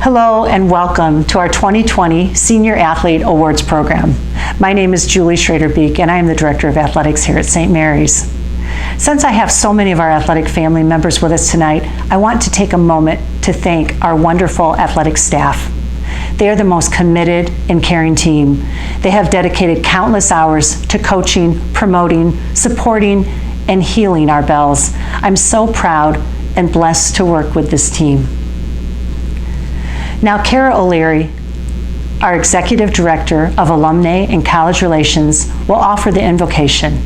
Hello and welcome to our 2020 Senior Athlete Awards Program. My name is Julie Schrader-Beek and I am the Director of Athletics here at St. Mary's. Since I have so many of our athletic family members with us tonight, I want to take a moment to thank our wonderful athletic staff. They are the most committed and caring team. They have dedicated countless hours to coaching, promoting, supporting, and healing our Bells. I'm so proud and blessed to work with this team. Now, Kara O'Leary, our Executive Director of Alumni and College Relations, will offer the invocation.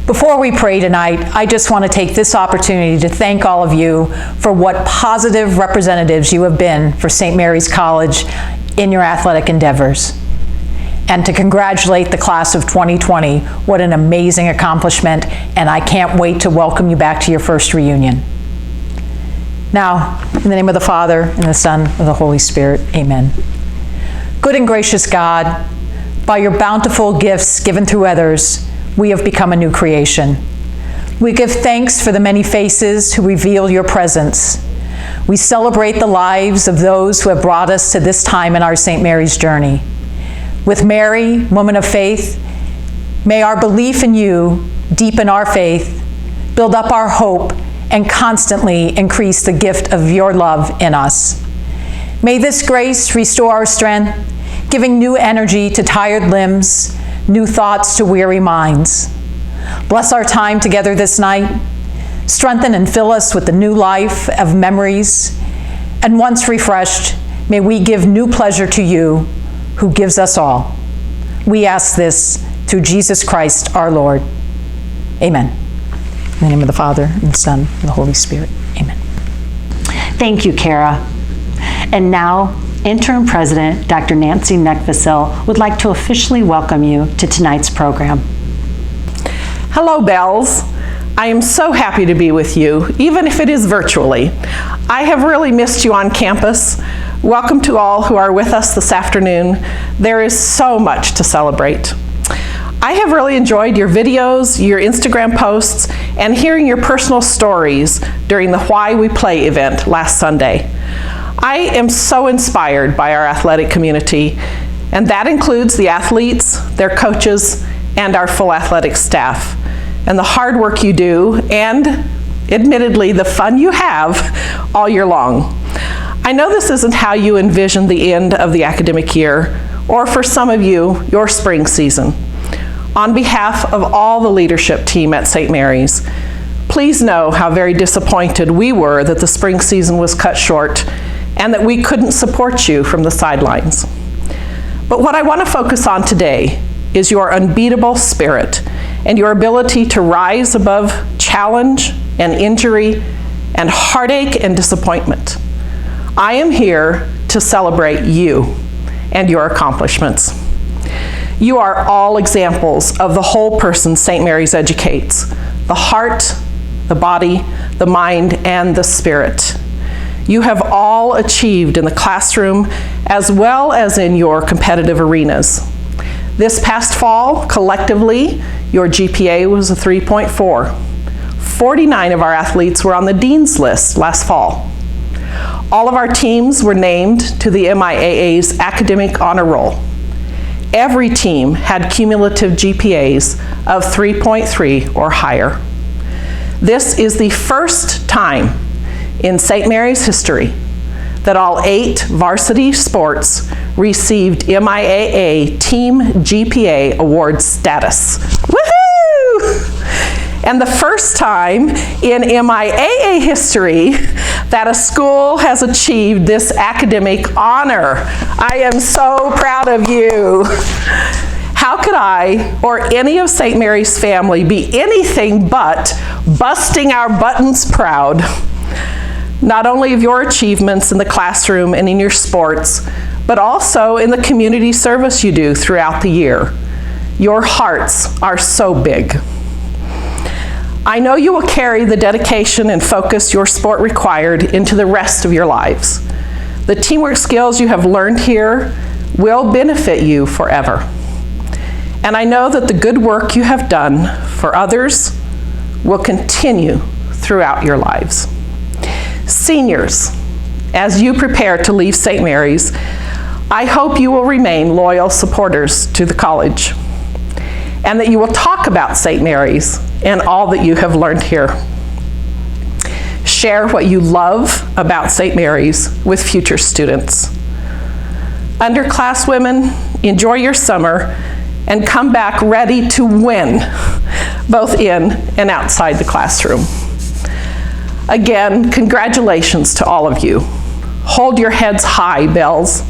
Before we pray tonight, I just want to take this opportunity to thank all of you for what positive representatives you have been for St. Mary's College in your athletic endeavors. And to congratulate the class of 2020. What an amazing accomplishment, and I can't wait to welcome you back to your first reunion. Now, in the name of the Father, and the Son, and the Holy Spirit, amen. Good and gracious God, by your bountiful gifts given through others, we have become a new creation. We give thanks for the many faces who reveal your presence. We celebrate the lives of those who have brought us to this time in our St. Mary's journey. With Mary, woman of faith, may our belief in you deepen our faith, build up our hope, and constantly increase the gift of your love in us. May this grace restore our strength, giving new energy to tired limbs, new thoughts to weary minds. Bless our time together this night. Strengthen and fill us with the new life of memories. And once refreshed, may we give new pleasure to you, who gives us all. We ask this through Jesus Christ our Lord. Amen. In the name of the Father, and the Son, and the Holy Spirit. Amen. Thank you, Kara. And now, Interim President Dr. Nancy Neckvisill would like to officially welcome you to tonight's program. Hello, Bells. I am so happy to be with you, even if it is virtually. I have really missed you on campus. Welcome to all who are with us this afternoon. There is so much to celebrate. I have really enjoyed your videos, your Instagram posts, and hearing your personal stories during the Why We Play event last Sunday. I am so inspired by our athletic community, and that includes the athletes, their coaches, and our full athletic staff, and the hard work you do, and admittedly, the fun you have all year long. I know this isn't how you envision the end of the academic year, or for some of you, your spring season. On behalf of all the leadership team at St. Mary's, please know how very disappointed we were that the spring season was cut short and that we couldn't support you from the sidelines. But what I want to focus on today is your unbeatable spirit and your ability to rise above challenge and injury and heartache and disappointment. I am here to celebrate you and your accomplishments. You are all examples of the whole person St. Mary's educates, the heart, the body, the mind, and the spirit. You have all achieved in the classroom as well as in your competitive arenas. This past fall, collectively, your GPA was a 3.4. 49 of our athletes were on the Dean's List last fall. All of our teams were named to the MIAA's Academic Honor Roll. Every team had cumulative GPAs of 3.3 or higher. This is the first time in St. Mary's history that all 8 varsity sports received MIAA Team GPA Award status. Woohoo! And the first time in MIAA history that a school has achieved this academic honor. I am so proud of you. How could I or any of St. Mary's family be anything but busting our buttons proud? Not only of your achievements in the classroom and in your sports, but also in the community service you do throughout the year. Your hearts are so big. I know you will carry the dedication and focus your sport required into the rest of your lives. The teamwork skills you have learned here will benefit you forever. And I know that the good work you have done for others will continue throughout your lives. Seniors, as you prepare to leave St. Mary's, I hope you will remain loyal supporters to the college, and that you will talk about St. Mary's and all that you have learned here. Share what you love about St. Mary's with future students. Underclasswomen, enjoy your summer and come back ready to win, both in and outside the classroom. Again, congratulations to all of you. Hold your heads high, Bells,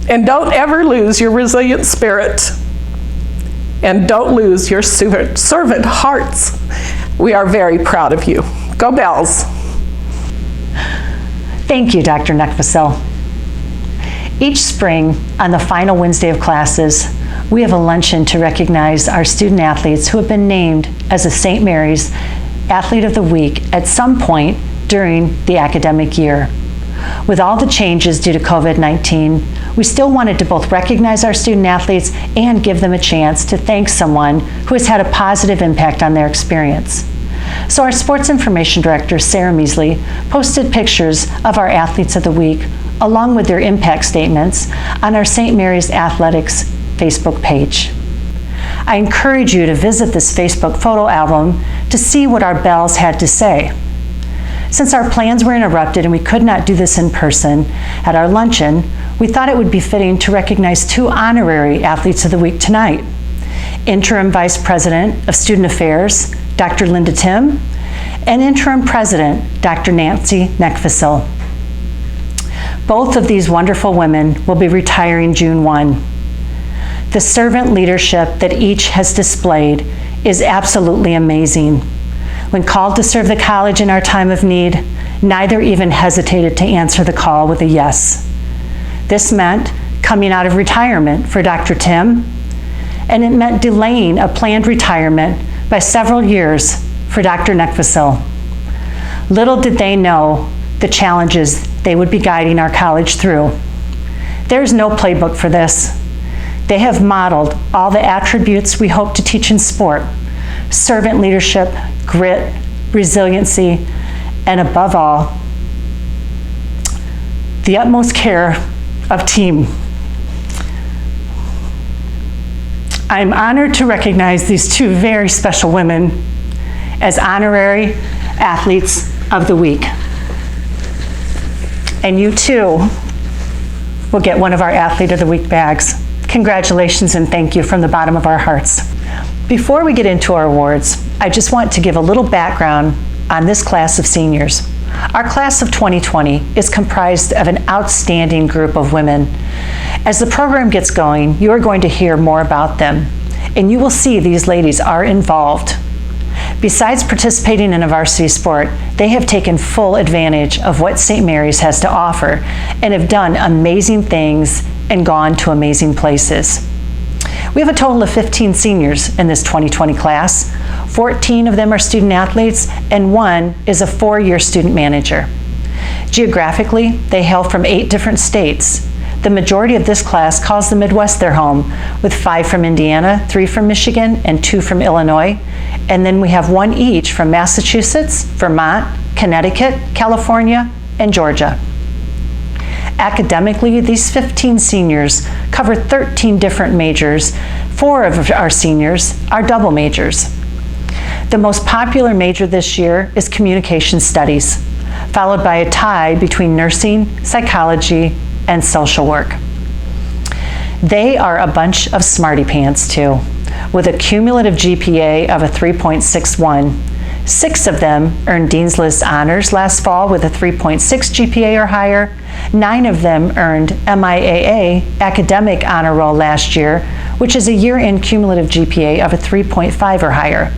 and don't ever lose your resilient spirit, and don't lose your servant hearts. We are very proud of you. Go Bells. Thank you, Dr. Neckvissel. Each spring, on the final Wednesday of classes, we have a luncheon to recognize our student athletes who have been named as a St. Mary's Athlete of the Week at some point during the academic year. With all the changes due to COVID-19, we still wanted to both recognize our student athletes and give them a chance to thank someone who has had a positive impact on their experience. So our Sports Information Director, Sarah Measley, posted pictures of our Athletes of the Week along with their impact statements on our St. Mary's Athletics Facebook page. I encourage you to visit this Facebook photo album to see what our Bells had to say. Since our plans were interrupted and we could not do this in person at our luncheon, we thought it would be fitting to recognize two honorary Athletes of the Week tonight. Interim Vice President of Student Affairs, Dr. Linda Tim, and Interim President, Dr. Nancy Neckvissel. Both of these wonderful women will be retiring June 1. The servant leadership that each has displayed is absolutely amazing. When called to serve the college in our time of need, neither even hesitated to answer the call with a yes. This meant coming out of retirement for Dr. Tim, and it meant delaying a planned retirement by several years for Dr. Neckvissel. Little did they know the challenges they would be guiding our college through. There's no playbook for this. They have modeled all the attributes we hope to teach in sport: servant leadership, grit, resiliency, and above all, the utmost care of team. I'm honored to recognize these two very special women as honorary Athletes of the Week. And you too will get one of our Athlete of the Week bags. Congratulations and thank you from the bottom of our hearts. Before we get into our awards, I just want to give a little background on this class of seniors. Our class of 2020 is comprised of an outstanding group of women. As the program gets going, you are going to hear more about them, and you will see these ladies are involved. Besides participating in a varsity sport, they have taken full advantage of what St. Mary's has to offer and have done amazing things and gone to amazing places. We have a total of 15 seniors in this 2020 class. 14 of them are student athletes, and one is a 4-year student manager. Geographically, they hail from 8 different states. The majority of this class calls the Midwest their home, with 5 from Indiana, 3 from Michigan, and 2 from Illinois. And then we have 1 each from Massachusetts, Vermont, Connecticut, California, and Georgia. Academically, these 15 seniors cover 13 different majors. 4 of our seniors are double majors. The most popular major this year is communication studies, followed by a tie between nursing, psychology, and social work. They are a bunch of smarty pants too, with a cumulative GPA of a 3.61. 6 of them earned Dean's List honors last fall with a 3.6 GPA or higher. 9 of them earned MIAA academic honor roll last year, which is a year-end cumulative GPA of a 3.5 or higher.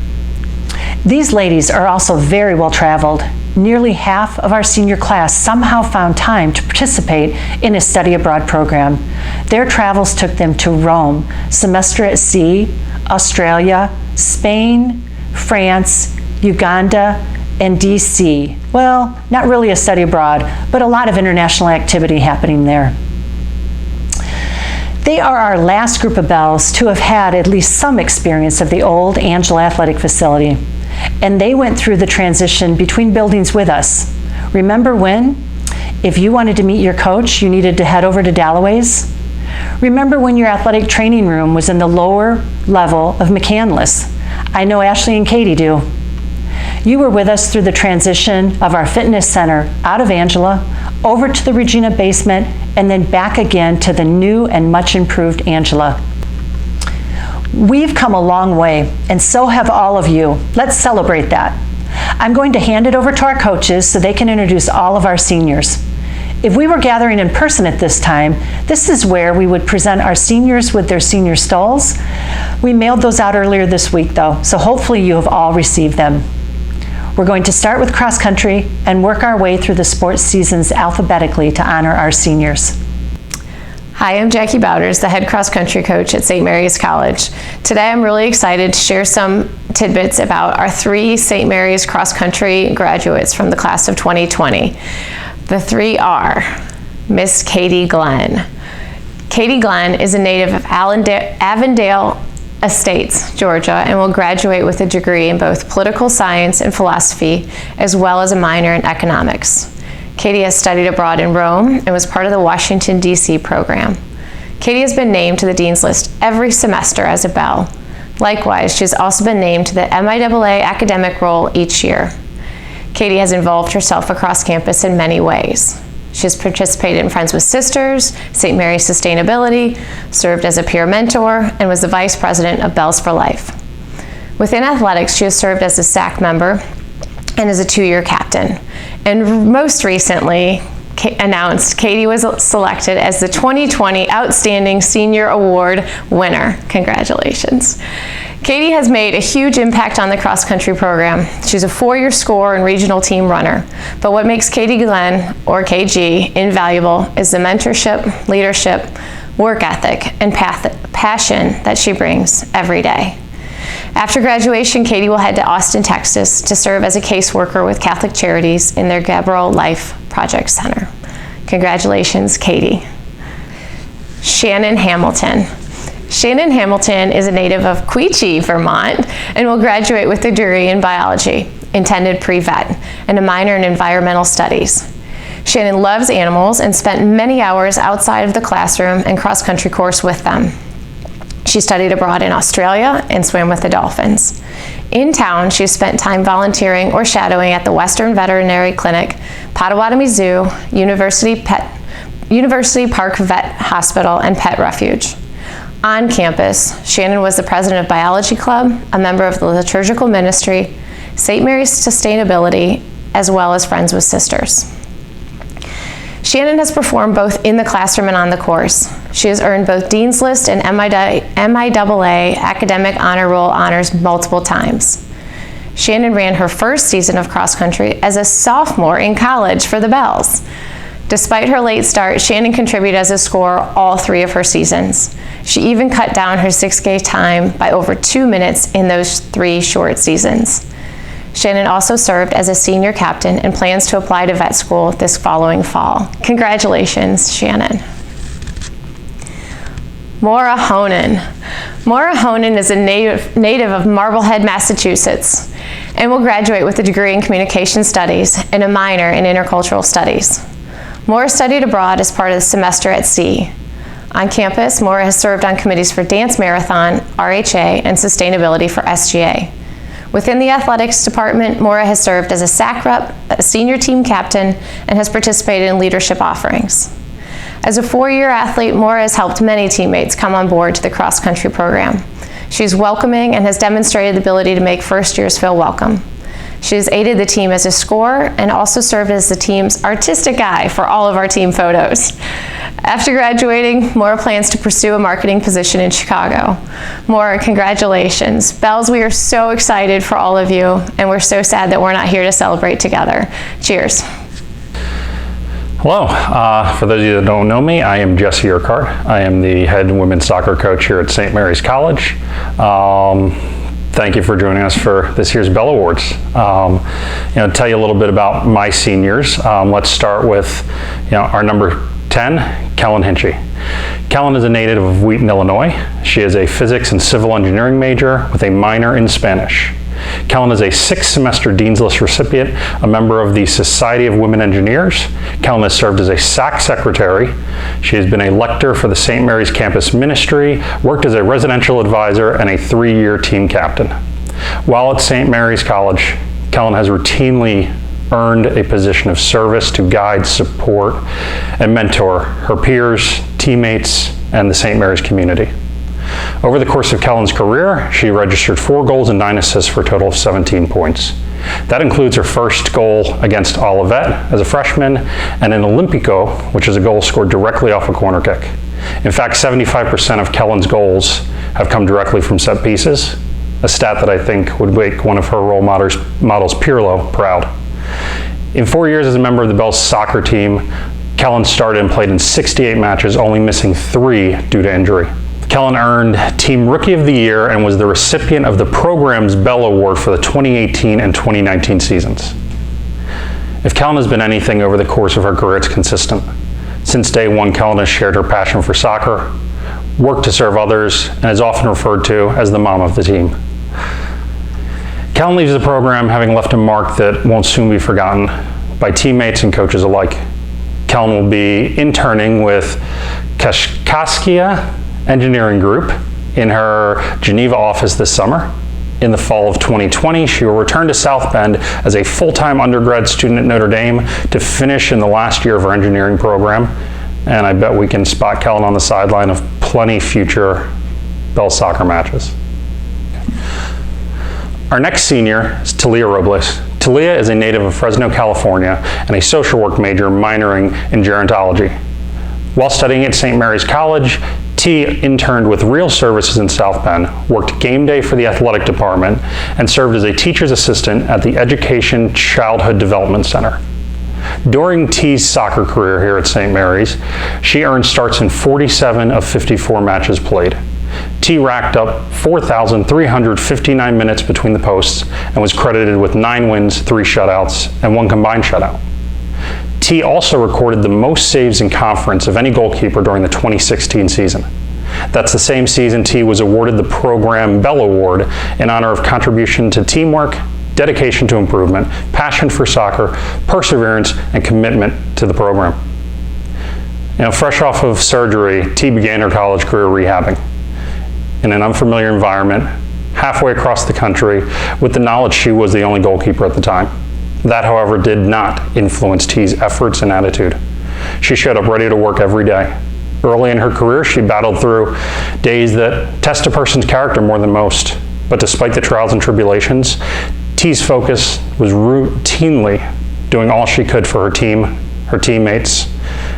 These ladies are also very well traveled. Nearly half of our senior class somehow found time to participate in a study abroad program. Their travels took them to Rome, semester at sea, Australia, Spain, France, Uganda, and DC. Well, not really a study abroad, but a lot of international activity happening there. They are our last group of Bells to have had at least some experience of the old Angela Athletic Facility, and they went through the transition between buildings with us. Remember when? If you wanted to meet your coach, you needed to head over to Dalloway's? Remember when your athletic training room was in the lower level of McCandless? I know Ashley and Katie do. You were with us through the transition of our fitness center out of Angela, over to the Regina basement, and then back again to the new and much improved Angela. We've come a long way, and so have all of you. Let's celebrate that. I'm going to hand it over to our coaches so they can introduce all of our seniors. If we were gathering in person at this time, this is where we would present our seniors with their senior stolls. We mailed those out earlier this week though, so hopefully you have all received them. We're going to start with cross country and work our way through the sports seasons alphabetically to honor our seniors. Hi, I'm Jackie Bowders, the head cross country coach at St. Mary's College. Today I'm really excited to share some tidbits about our 3 St. Mary's cross country graduates from the class of 2020. The 3 are Miss Katie Glenn. Katie Glenn is a native of Avondale Estates, Georgia, and will graduate with a degree in both political science and philosophy, as well as a minor in economics. Katie has studied abroad in Rome and was part of the Washington, D.C. program. Katie has been named to the Dean's List every semester as a Bell. Likewise, she has also been named to the MIAA academic roll each year. Katie has involved herself across campus in many ways. She has participated in Friends with Sisters, St. Mary's Sustainability, served as a peer mentor, and was the vice president of Bells for Life. Within athletics, she has served as a SAC member and is a 2-year captain. And most recently announced, Katie was selected as the 2020 Outstanding Senior Award winner. Congratulations. Katie has made a huge impact on the cross-country program. She's a 4-year scorer and regional team runner. But what makes Katie Glenn, or KG, invaluable is the mentorship, leadership, work ethic, and passion that she brings every day. After graduation, Katie will head to Austin, Texas to serve as a caseworker with Catholic Charities in their Gabriel Life Project Center. Congratulations, Katie. Shannon Hamilton. Shannon Hamilton is a native of Quechee, Vermont, and will graduate with a degree in biology, intended pre-vet, and a minor in environmental studies. Shannon loves animals and spent many hours outside of the classroom and cross-country course with them. She studied abroad in Australia and swam with the dolphins. In town, she spent time volunteering or shadowing at the Western Veterinary Clinic, Potawatomi Zoo, University Park Vet Hospital, and Pet Refuge. On campus, Shannon was the president of Biology Club, a member of the Liturgical Ministry, St. Mary's Sustainability, as well as Friends with Sisters. Shannon has performed both in the classroom and on the course. She has earned both Dean's List and MIAA Academic Honor Roll honors multiple times. Shannon ran her first season of cross country as a sophomore in college for the Bells. Despite her late start, Shannon contributed as a scorer all 3 of her seasons. She even cut down her 6K time by over 2 minutes in those 3 short seasons. Shannon also served as a senior captain and plans to apply to vet school this following fall. Congratulations, Shannon. Maura Honan. Maura Honan is a native of Marblehead, Massachusetts, and will graduate with a degree in communication studies and a minor in intercultural studies. Maura studied abroad as part of the semester at sea. On campus, Maura has served on committees for Dance Marathon, RHA, and Sustainability for SGA. Within the athletics department, Maura has served as a SAC rep, a senior team captain, and has participated in leadership offerings. As a 4-year athlete, Maura has helped many teammates come on board to the cross-country program. She's welcoming and has demonstrated the ability to make first years feel welcome. She has aided the team as a scorer and also served as the team's artistic eye for all of our team photos. After graduating, Maura plans to pursue a marketing position in Chicago. Maura, congratulations. Bells, we are so excited for all of you, and we're so sad that we're not here to celebrate together. Cheers. Hello, for those of you that don't know me, I am Jesse Urquhart. I am the head women's soccer coach here at St. Mary's College. Thank you for joining us for this year's Bell Awards. Tell you a little bit about my seniors. Let's start with our number 10, Kellen Hinchy. Kellen is a native of Wheaton, Illinois. She is a physics and civil engineering major with a minor in Spanish. Kellen is a 6-semester Dean's List recipient, a member of the Society of Women Engineers. Kellen has served as a SAC secretary. She has been a lector for the St. Mary's Campus Ministry, worked as a residential advisor, and a 3-year team captain. While at St. Mary's College, Kellen has routinely earned a position of service to guide, support, and mentor her peers, teammates, and the St. Mary's community. Over the course of Kellen's career, she registered 4 goals and 9 assists for a total of 17 points. That includes her first goal against Olivet as a freshman and an Olympico, which is a goal scored directly off a corner kick. In fact, 75% of Kellen's goals have come directly from set pieces, a stat that I think would make one of her role models, Pirlo, proud. In 4 years as a member of the Bells soccer team, Kellen started and played in 68 matches, only missing 3 due to injury. Kellen earned Team Rookie of the Year and was the recipient of the program's Bell Award for the 2018 and 2019 seasons. If Kellen has been anything over the course of her career, it's consistent. Since day one, Kellen has shared her passion for soccer, worked to serve others, and is often referred to as the mom of the team. Kellen leaves the program having left a mark that won't soon be forgotten by teammates and coaches alike. Kellen will be interning with Kaskaskia Engineering Group in her Geneva office this summer. In the fall of 2020, she will return to South Bend as a full-time undergrad student at Notre Dame to finish in the last year of her engineering program. And I bet we can spot Kellen on the sideline of plenty future Bell soccer matches. Our next senior is Talia Robles. Talia is a native of Fresno, California, and a social work major minoring in gerontology. While studying at St. Mary's College, T interned with Real Services in South Bend, worked game day for the athletic department, and served as a teacher's assistant at the Education Childhood Development Center. During T's soccer career here at St. Mary's, she earned starts in 47 of 54 matches played. T racked up 4,359 minutes between the posts and was credited with 9 wins, 3 shutouts, and 1 combined shutout. T also recorded the most saves in conference of any goalkeeper during the 2016 season. That's the same season T was awarded the program Bell Award in honor of contribution to teamwork, dedication to improvement, passion for soccer, perseverance, and commitment to the program. Fresh off of surgery, T began her college career rehabbing in an unfamiliar environment, halfway across the country, with the knowledge she was the only goalkeeper at the time. That, however, did not influence T's efforts and attitude. She showed up ready to work every day. Early in her career, she battled through days that test a person's character more than most. But despite the trials and tribulations, T's focus was routinely doing all she could for her team, her teammates,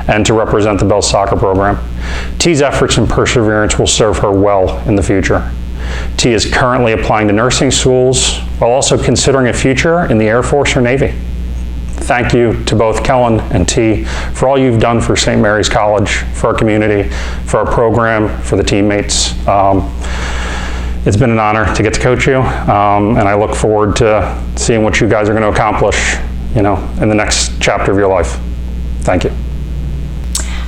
and to represent the Bell soccer program. T's efforts and perseverance will serve her well in the future. T is currently applying to nursing schools while also considering a future in the Air Force or Navy. Thank you to both Kellen and T for all you've done for St. Mary's College, for our community, for our program, for the teammates. It's been an honor to get to coach you, and I look forward to seeing what you guys are going to accomplish, in the next chapter of your life. Thank you.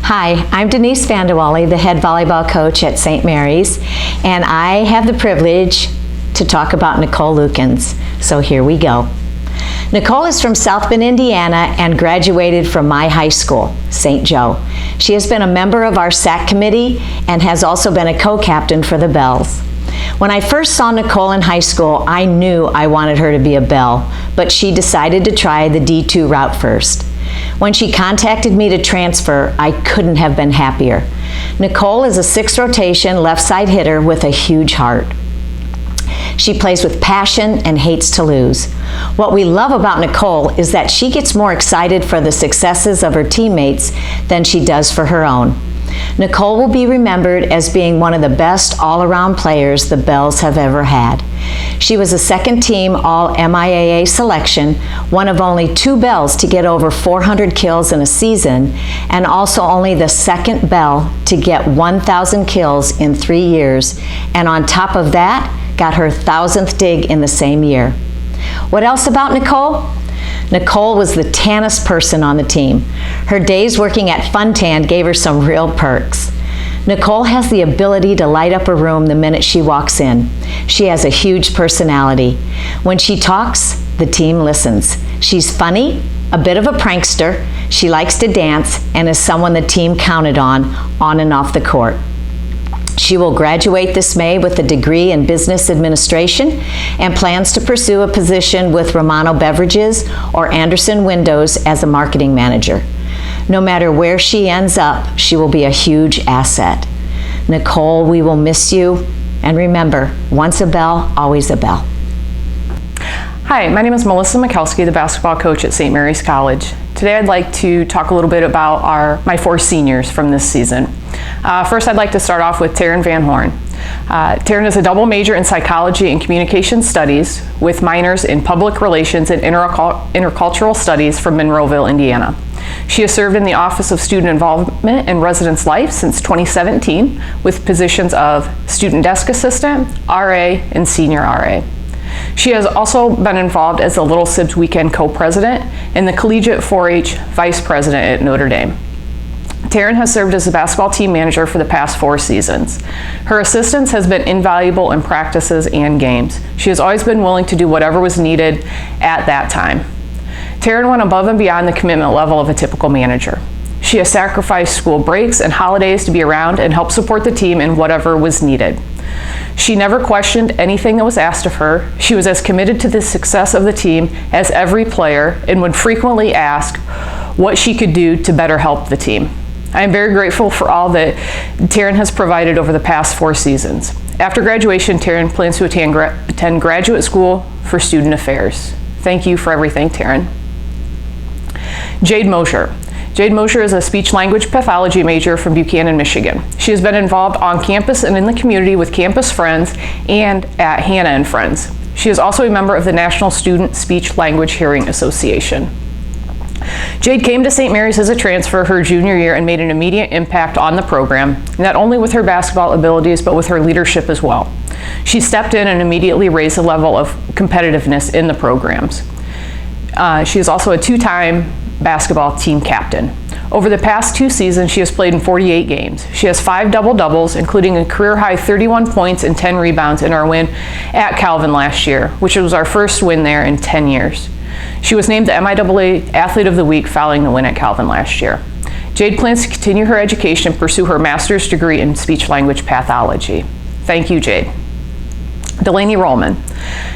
Hi, I'm Denise Vandewally, the head volleyball coach at St. Mary's, and I have the privilege to talk about Nicole Lukens. So here we go. Nicole is from South Bend, Indiana, and graduated from my high school, St. Joe. She has been a member of our SAC committee and has also been a co-captain for the Bells. When I first saw Nicole in high school, I knew I wanted her to be a Bell, but she decided to try the D2 route first. When she contacted me to transfer, I couldn't have been happier. Nicole is a 6th rotation left side hitter with a huge heart. She plays with passion and hates to lose. What we love about Nicole is that she gets more excited for the successes of her teammates than she does for her own. Nicole will be remembered as being one of the best all-around players the Bells have ever had. She was a second-team All-MIAA selection, one of only 2 Bells to get over 400 kills in a season, and also only the second Bell to get 1,000 kills in 3 years, and on top of that, got her 1,000th dig in the same year. What else about Nicole? Nicole was the tannest person on the team. Her days working at Funtan gave her some real perks. Nicole has the ability to light up a room the minute she walks in. She has a huge personality. When she talks, the team listens. She's funny, a bit of a prankster. She likes to dance and is someone the team counted on and off the court. She will graduate this May with a degree in business administration and plans to pursue a position with Romano Beverages or Anderson Windows as a marketing manager. No matter where she ends up, she will be a huge asset. Nicole, we will miss you. And remember, once a bell, always a bell. Hi, my name is Melissa Mikowski, the basketball coach at St. Mary's College. Today I'd like to talk a little bit about my 4 seniors from this season. First, I'd like to start off with Taryn Van Horn. Taryn is a double major in psychology and communication studies with minors in public relations and intercultural studies from Monroeville, Indiana. She has served in the Office of Student Involvement and Residence Life since 2017 with positions of Student Desk Assistant, RA, and Senior RA. She has also been involved as the Little Sibs Weekend co-president and the Collegiate 4-H vice president at Notre Dame. Taryn has served as a basketball team manager for the past 4 seasons. Her assistance has been invaluable in practices and games. She has always been willing to do whatever was needed at that time. Taryn went above and beyond the commitment level of a typical manager. She has sacrificed school breaks and holidays to be around and help support the team in whatever was needed. She never questioned anything that was asked of her. She was as committed to the success of the team as every player and would frequently ask what she could do to better help the team. I am very grateful for all that Taryn has provided over the past 4 seasons. After graduation, Taryn plans to attend graduate school for student affairs. Thank you for everything, Taryn. Jade Mosher. Jade Mosher is a speech-language pathology major from Buchanan, Michigan. She has been involved on campus and in the community with Campus Friends and at Hannah and Friends. She is also a member of the National Student Speech-Language Hearing Association. Jade came to St. Mary's as a transfer her junior year and made an immediate impact on the program, not only with her basketball abilities, but with her leadership as well. She stepped in and immediately raised the level of competitiveness in the programs. She is also a 2-time basketball team captain. Over the past 2 seasons, she has played in 48 games. She has 5 double-doubles, including a career-high 31 points and 10 rebounds in our win at Calvin last year, which was our first win there in 10 years. She was named the MIAA Athlete of the Week following the win at Calvin last year. Jade plans to continue her education and pursue her master's degree in speech-language pathology. Thank you, Jade. Delaney Rollman.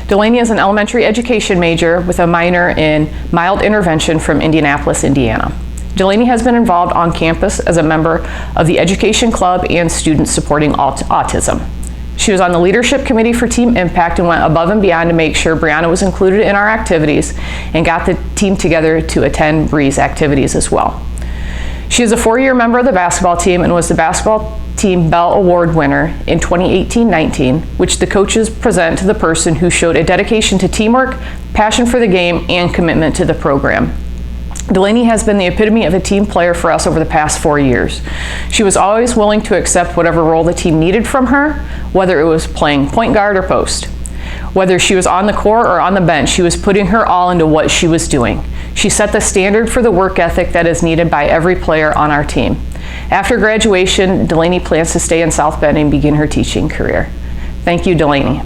Delaney is an elementary education major with a minor in mild intervention from Indianapolis, Indiana. Delaney has been involved on campus as a member of the Education Club and Students Supporting Autism. She was on the leadership committee for Team Impact and went above and beyond to make sure Brianna was included in our activities and got the team together to attend Bree's activities as well. She is a 4-year member of the basketball team and was the basketball team Bell Award winner in 2018-19, which the coaches present to the person who showed a dedication to teamwork, passion for the game, and commitment to the program. Delaney has been the epitome of a team player for us over the past 4 years. She was always willing to accept whatever role the team needed from her, whether it was playing point guard or post. Whether she was on the court or on the bench, she was putting her all into what she was doing. She set the standard for the work ethic that is needed by every player on our team. After graduation, Delaney plans to stay in South Bend and begin her teaching career. Thank you, Delaney.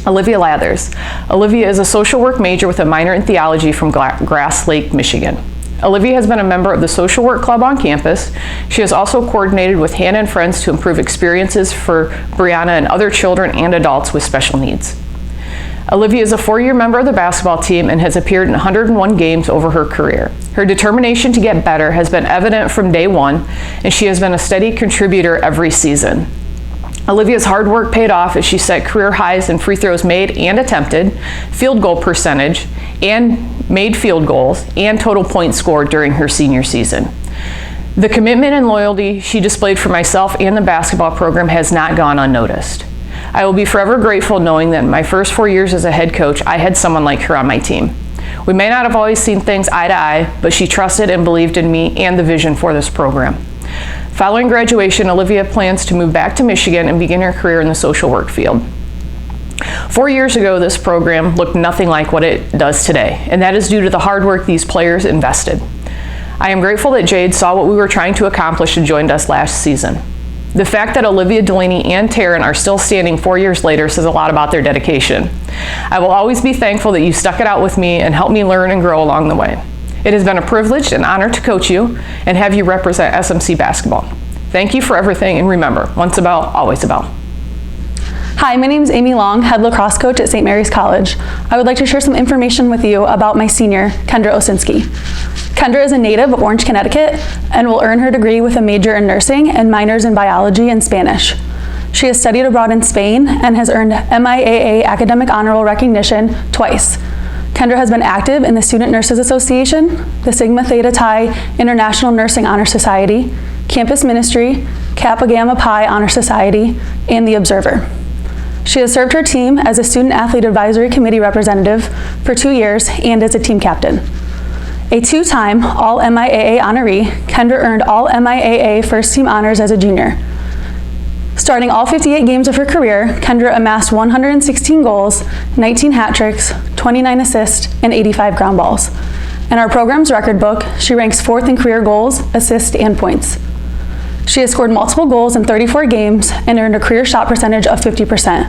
Olivia Lathers. Olivia is a social work major with a minor in theology from Grass Lake, Michigan. Olivia has been a member of the social work club on campus. She has also coordinated with Hannah and Friends to improve experiences for Brianna and other children and adults with special needs. Olivia is a 4-year member of the basketball team and has appeared in 101 games over her career. Her determination to get better has been evident from day one, and she has been a steady contributor every season. Olivia's hard work paid off as she set career highs in free throws made and attempted, field goal percentage, and made field goals, and total points scored during her senior season. The commitment and loyalty she displayed for myself and the basketball program has not gone unnoticed. I will be forever grateful knowing that in my first 4 years as a head coach, I had someone like her on my team. We may not have always seen things eye to eye, but she trusted and believed in me and the vision for this program. Following graduation, Olivia plans to move back to Michigan and begin her career in the social work field. 4 years ago, this program looked nothing like what it does today, and that is due to the hard work these players invested. I am grateful that Jade saw what we were trying to accomplish and joined us last season. The fact that Olivia, Delaney, and Taryn are still standing 4 years later says a lot about their dedication. I will always be thankful that you stuck it out with me and helped me learn and grow along the way. It has been a privilege and honor to coach you and have you represent SMC basketball. Thank you for everything, and remember, once a bell, always a bell. Hi, my name is Amy Long, head lacrosse coach at St. Mary's College. I would like to share some information with you about my senior, Kendra Osinski. Kendra is a native of Orange, Connecticut, and will earn her degree with a major in nursing and minors in biology and Spanish. She has studied abroad in Spain and has earned MIAA academic honor roll recognition twice. Kendra has been active in the Student Nurses Association, the Sigma Theta Chi International Nursing Honor Society, Campus Ministry, Kappa Gamma Pi Honor Society, and the Observer. She has served her team as a Student Athlete Advisory Committee representative for 2 years and as a team captain. A 2-time All-MIAA honoree, Kendra earned All-MIAA First Team honors as a junior. Starting all 58 games of her career, Kendra amassed 116 goals, 19 hat tricks, 29 assists, and 85 ground balls. In our program's record book, she ranks 4th in career goals, assists, and points. She has scored multiple goals in 34 games and earned a career shot percentage of 50%.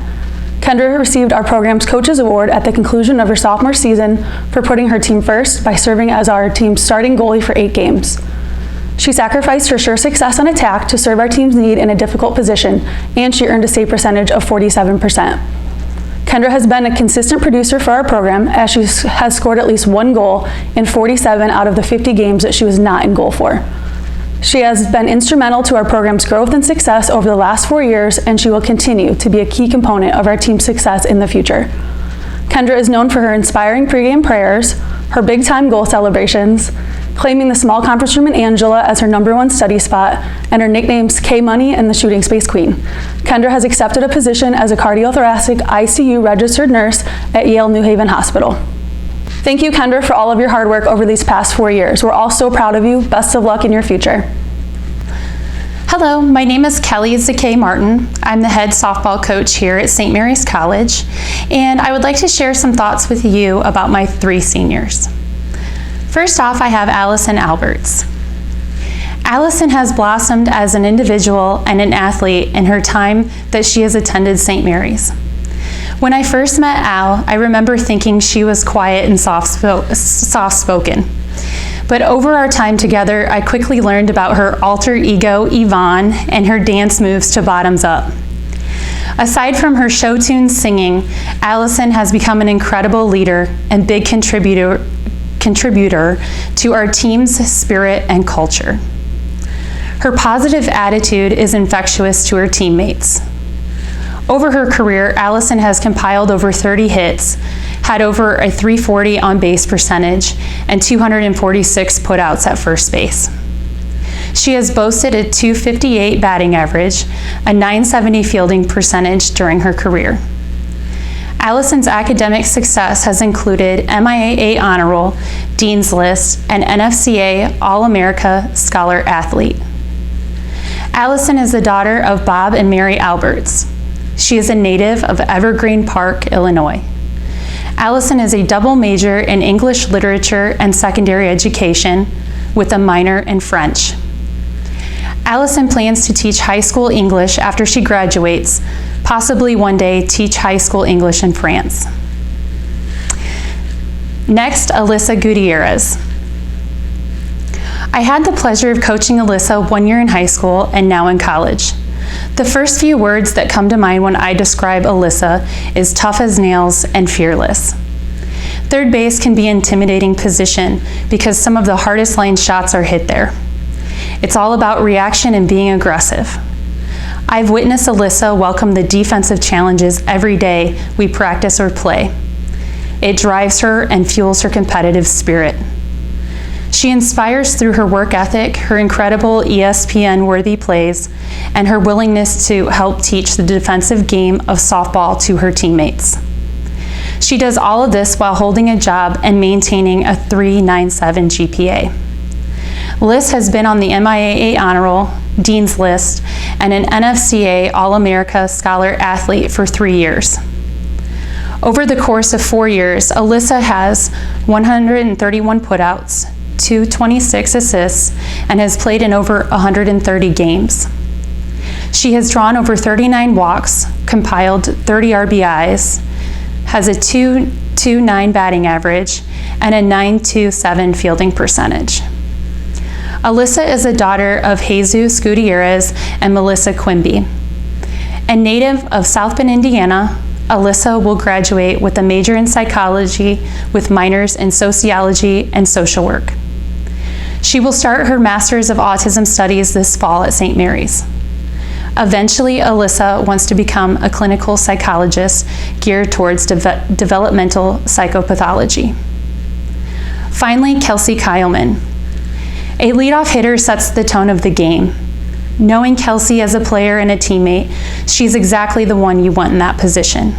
Kendra received our program's Coaches Award at the conclusion of her sophomore season for putting her team first by serving as our team's starting goalie for 8 games. She sacrificed her sure success on attack to serve our team's need in a difficult position, and she earned a save percentage of 47%. Kendra has been a consistent producer for our program, as she has scored at least 1 goal in 47 out of the 50 games that she was not in goal for. She has been instrumental to our program's growth and success over the last 4 years, and she will continue to be a key component of our team's success in the future. Kendra is known for her inspiring pregame prayers, her big-time goal celebrations, claiming the small conference room in Angela as her #1 study spot, and her nicknames K-Money and the Shooting Space Queen. Kendra has accepted a position as a cardiothoracic ICU registered nurse at Yale New Haven Hospital. Thank you, Kendra, for all of your hard work over these past 4 years. We're all so proud of you. Best of luck in your future. Hello, my name is Kelly Zakay Martin. I'm the head softball coach here at St. Mary's College, and I would like to share some thoughts with you about my 3 seniors. First off, I have Allison Alberts. Allison has blossomed as an individual and an athlete in her time that she has attended St. Mary's. When I first met Al, I remember thinking she was quiet and soft-spoken. But over our time together, I quickly learned about her alter ego, Yvonne, and her dance moves to Bottoms Up. Aside from her show tune singing, Allison has become an incredible leader and big contributor to our team's spirit and culture. Her positive attitude is infectious to her teammates. Over her career, Allison has compiled over 30 hits, had over a .340 on base percentage, and 246 putouts at first base. She has boasted a .258 batting average, a .970 fielding percentage during her career. Allison's academic success has included MIAA Honor Roll, Dean's List, and NFCA All-America Scholar Athlete. Allison is the daughter of Bob and Mary Alberts. She is a native of Evergreen Park, Illinois. Allison is a double major in English Literature and Secondary Education with a minor in French. Allison plans to teach high school English after she graduates, possibly one day teach high school English in France. Next, Alyssa Gutierrez. I had the pleasure of coaching Alyssa 1 year in high school and now in college. The first few words that come to mind when I describe Alyssa is tough as nails and fearless. Third base can be an intimidating position because some of the hardest line shots are hit there. It's all about reaction and being aggressive. I've witnessed Alyssa welcome the defensive challenges every day we practice or play. It drives her and fuels her competitive spirit. She inspires through her work ethic, her incredible ESPN-worthy plays, and her willingness to help teach the defensive game of softball to her teammates. She does all of this while holding a job and maintaining a 3.97 GPA. Liz has been on the MIAA Honor Roll, Dean's List, and an NFCA All-America Scholar Athlete for 3 years. Over the course of 4 years, Alyssa has 131 putouts, 226 assists, and has played in over 130 games. She has drawn over 39 walks, compiled 30 RBIs, has a .229 batting average, and a .927 fielding percentage. Alyssa is a daughter of Jesus Gutierrez and Melissa Quimby. A native of South Bend, Indiana, Alyssa will graduate with a major in psychology with minors in sociology and social work. She will start her Master's of Autism Studies this fall at St. Mary's. Eventually, Alyssa wants to become a clinical psychologist geared towards developmental psychopathology. Finally, Kelsey Kyleman. A leadoff hitter sets the tone of the game. Knowing Kelsey as a player and a teammate, she's exactly the one you want in that position.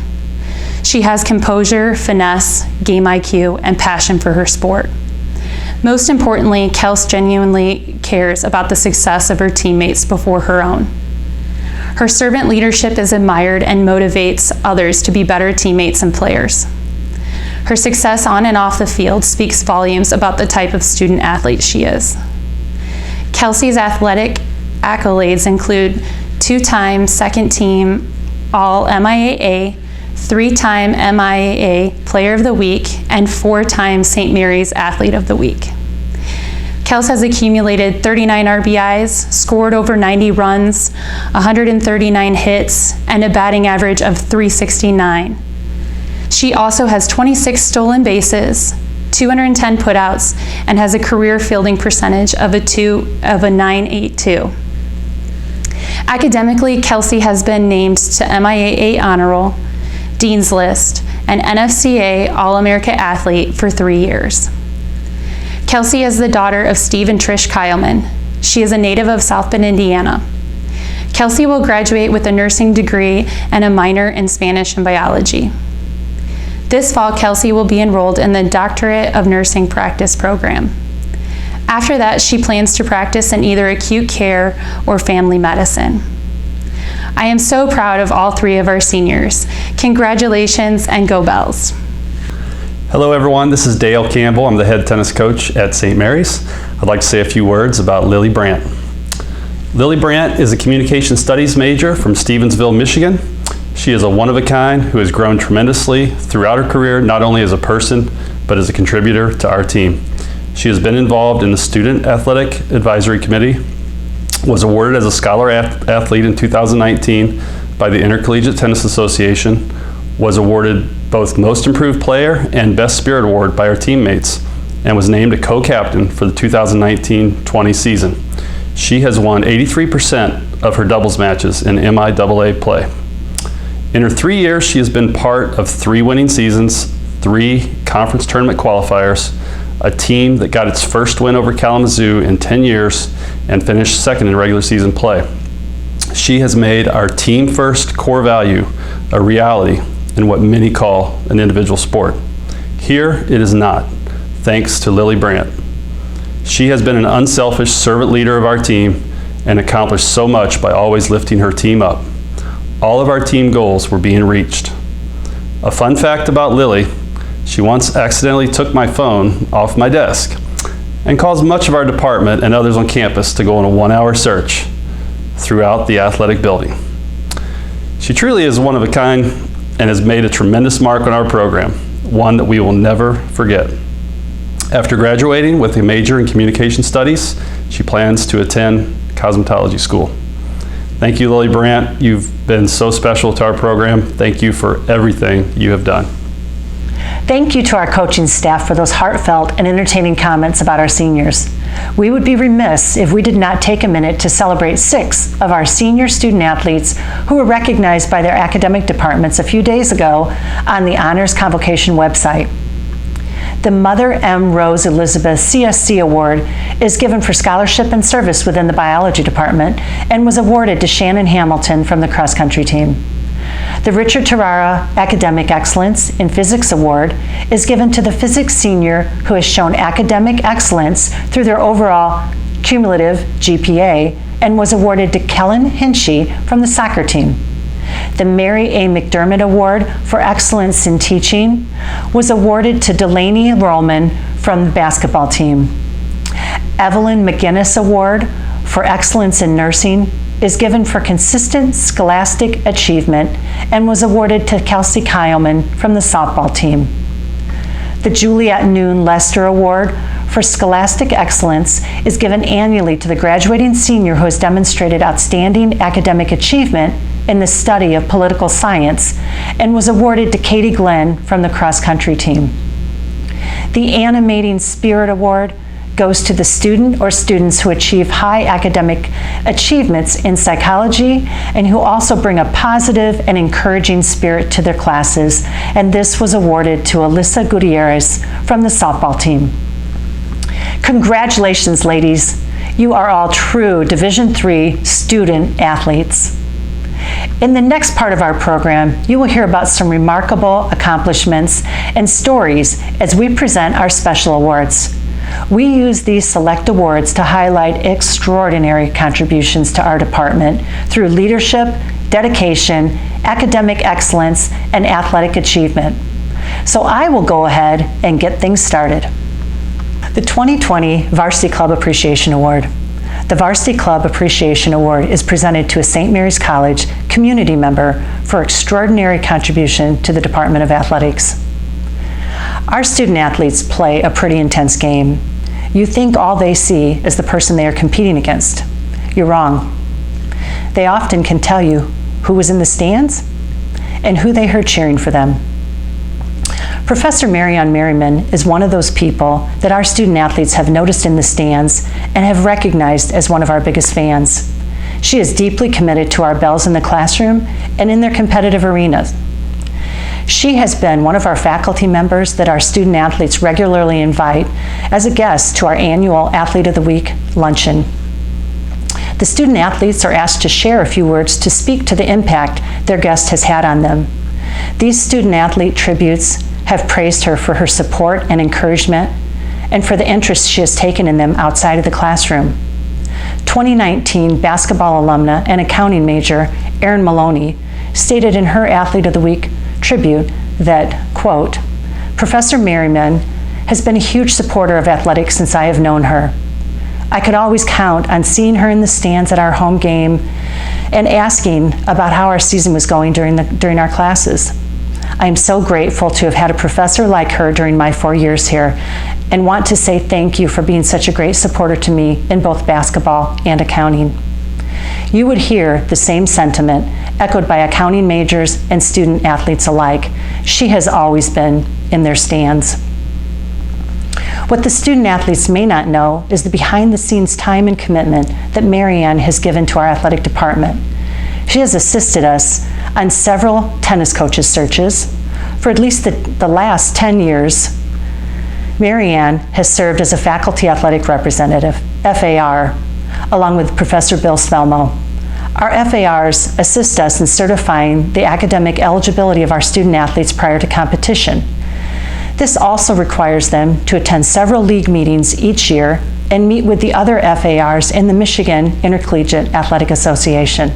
She has composure, finesse, game IQ, and passion for her sport. Most importantly, Kels genuinely cares about the success of her teammates before her own. Her servant leadership is admired and motivates others to be better teammates and players. Her success on and off the field speaks volumes about the type of student athlete she is. Kelsey's athletic accolades include 2-time second team All-MIAA, 3-time MIAA Player of the Week, and 4-time St. Mary's Athlete of the Week. Kels has accumulated 39 RBIs, scored over 90 runs, 139 hits, and a batting average of .369. She also has 26 stolen bases, 210 putouts, and has a career fielding percentage of a .982. Academically, Kelsey has been named to MIAA Honor Roll, Dean's List, and NFCA All-America Athlete for 3 years. Kelsey is the daughter of Steve and Trish Kyleman. She is a native of South Bend, Indiana. Kelsey will graduate with a nursing degree and a minor in Spanish and biology. This fall, Kelsey will be enrolled in the Doctorate of Nursing Practice program. After that, she plans to practice in either acute care or family medicine. I am so proud of all 3 of our seniors. Congratulations and go Bells. Hello everyone, this is Dale Campbell. I'm the head tennis coach at St. Mary's. I'd like to say a few words about Lily Brandt. Lily Brandt is a communication studies major from Stevensville, Michigan. She is a one-of-a-kind who has grown tremendously throughout her career, not only as a person, but as a contributor to our team. She has been involved in the Student Athletic Advisory Committee, was awarded as a Scholar Athlete in 2019 by the Intercollegiate Tennis Association, was awarded both Most Improved Player and Best Spirit Award by our teammates, and was named a co-captain for the 2019-20 season. She has won 83% of her doubles matches in MIAA play. In her 3 years, she has been part of 3 winning seasons, 3 conference tournament qualifiers, a team that got its first win over Kalamazoo in 10 years and finished second in regular season play. She has made our team first core value a reality in what many call an individual sport. Here, it is not, thanks to Lily Brandt. She has been an unselfish servant leader of our team and accomplished so much by always lifting her team up. All of our team goals were being reached. A fun fact about Lily, she once accidentally took my phone off my desk and caused much of our department and others on campus to go on a 1-hour search throughout the athletic building. She truly is one of a kind and has made a tremendous mark on our program, one that we will never forget. After graduating with a major in communication studies, she plans to attend cosmetology school. Thank you, Lily Brandt. You've been so special to our program. Thank you for everything you have done. Thank you to our coaching staff for those heartfelt and entertaining comments about our seniors. We would be remiss if we did not take a minute to celebrate 6 of our senior student athletes who were recognized by their academic departments a few days ago on the Honors Convocation website. The Mother M. Rose Elizabeth CSC Award is given for scholarship and service within the biology department and was awarded to Shannon Hamilton from the cross-country team. The Richard Terrara Academic Excellence in Physics Award is given to the physics senior who has shown academic excellence through their overall cumulative GPA and was awarded to Kellen Hinchy from the soccer team. The Mary A. McDermott Award for Excellence in Teaching was awarded to Delaney Rollman from the basketball team. Evelyn McGinnis Award for Excellence in Nursing is given for consistent scholastic achievement and was awarded to Kelsey Kyleman from the softball team. The Juliet Noon Lester Award for Scholastic Excellence is given annually to the graduating senior who has demonstrated outstanding academic achievement in the study of political science and was awarded to Katie Glenn from the cross-country team. The Animating Spirit Award goes to the student or students who achieve high academic achievements in psychology and who also bring a positive and encouraging spirit to their classes, and this was awarded to Alyssa Gutierrez from the softball team. Congratulations, ladies. You are all true Division III student athletes. In the next part of our program, you will hear about some remarkable accomplishments and stories as we present our special awards. We use these select awards to highlight extraordinary contributions to our department through leadership, dedication, academic excellence, and athletic achievement. So I will go ahead and get things started. The 2020 Varsity Club Appreciation Award. The Varsity Club Appreciation Award is presented to a St. Mary's College community member for extraordinary contribution to the Department of Athletics. Our student athletes play a pretty intense game. You think all they see is the person they are competing against. You're wrong. They often can tell you who was in the stands and who they heard cheering for them. Professor Marianne Merriman is one of those people that our student athletes have noticed in the stands and have recognized as one of our biggest fans. She is deeply committed to our Bells in the classroom and in their competitive arenas. She has been one of our faculty members that our student athletes regularly invite as a guest to our annual Athlete of the Week luncheon. The student athletes are asked to share a few words to speak to the impact their guest has had on them. These student athlete tributes have praised her for her support and encouragement and for the interest she has taken in them outside of the classroom. 2019 basketball alumna and accounting major Erin Maloney stated in her Athlete of the Week tribute that, quote, Professor Merriman has been a huge supporter of athletics since I have known her. I could always count on seeing her in the stands at our home game and asking about how our season was going during our classes. I am so grateful to have had a professor like her during my 4 years here and want to say thank you for being such a great supporter to me in both basketball and accounting. You would hear the same sentiment echoed by accounting majors and student athletes alike. She has always been in their stands. What the student athletes may not know is the behind-the-scenes time and commitment that Marianne has given to our athletic department. She has assisted us on several tennis coaches searches. For at least the last 10 years, Marianne has served as a faculty athletic representative, FAR, along with Professor Bill Svelmo. Our FARs assist us in certifying the academic eligibility of our student athletes prior to competition. This also requires them to attend several league meetings each year and meet with the other FARs in the Michigan Intercollegiate Athletic Association.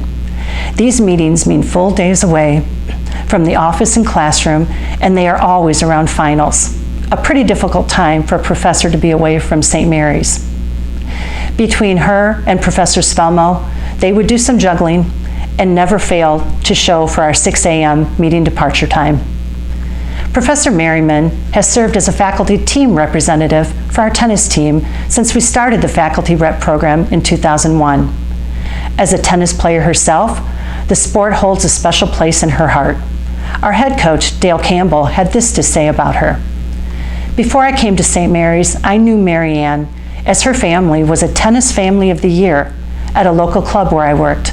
These meetings mean full days away from the office and classroom, and they are always around finals, a pretty difficult time for a professor to be away from St. Mary's. Between her and Professor Svelmo, they would do some juggling and never fail to show for our 6 a.m. meeting departure time. Professor Merriman has served as a faculty team representative for our tennis team since we started the faculty rep program in 2001. As a tennis player herself, the sport holds a special place in her heart. Our head coach, Dale Campbell, had this to say about her. Before I came to St. Mary's, I knew Marianne as her family was a tennis family of the year at a local club where I worked.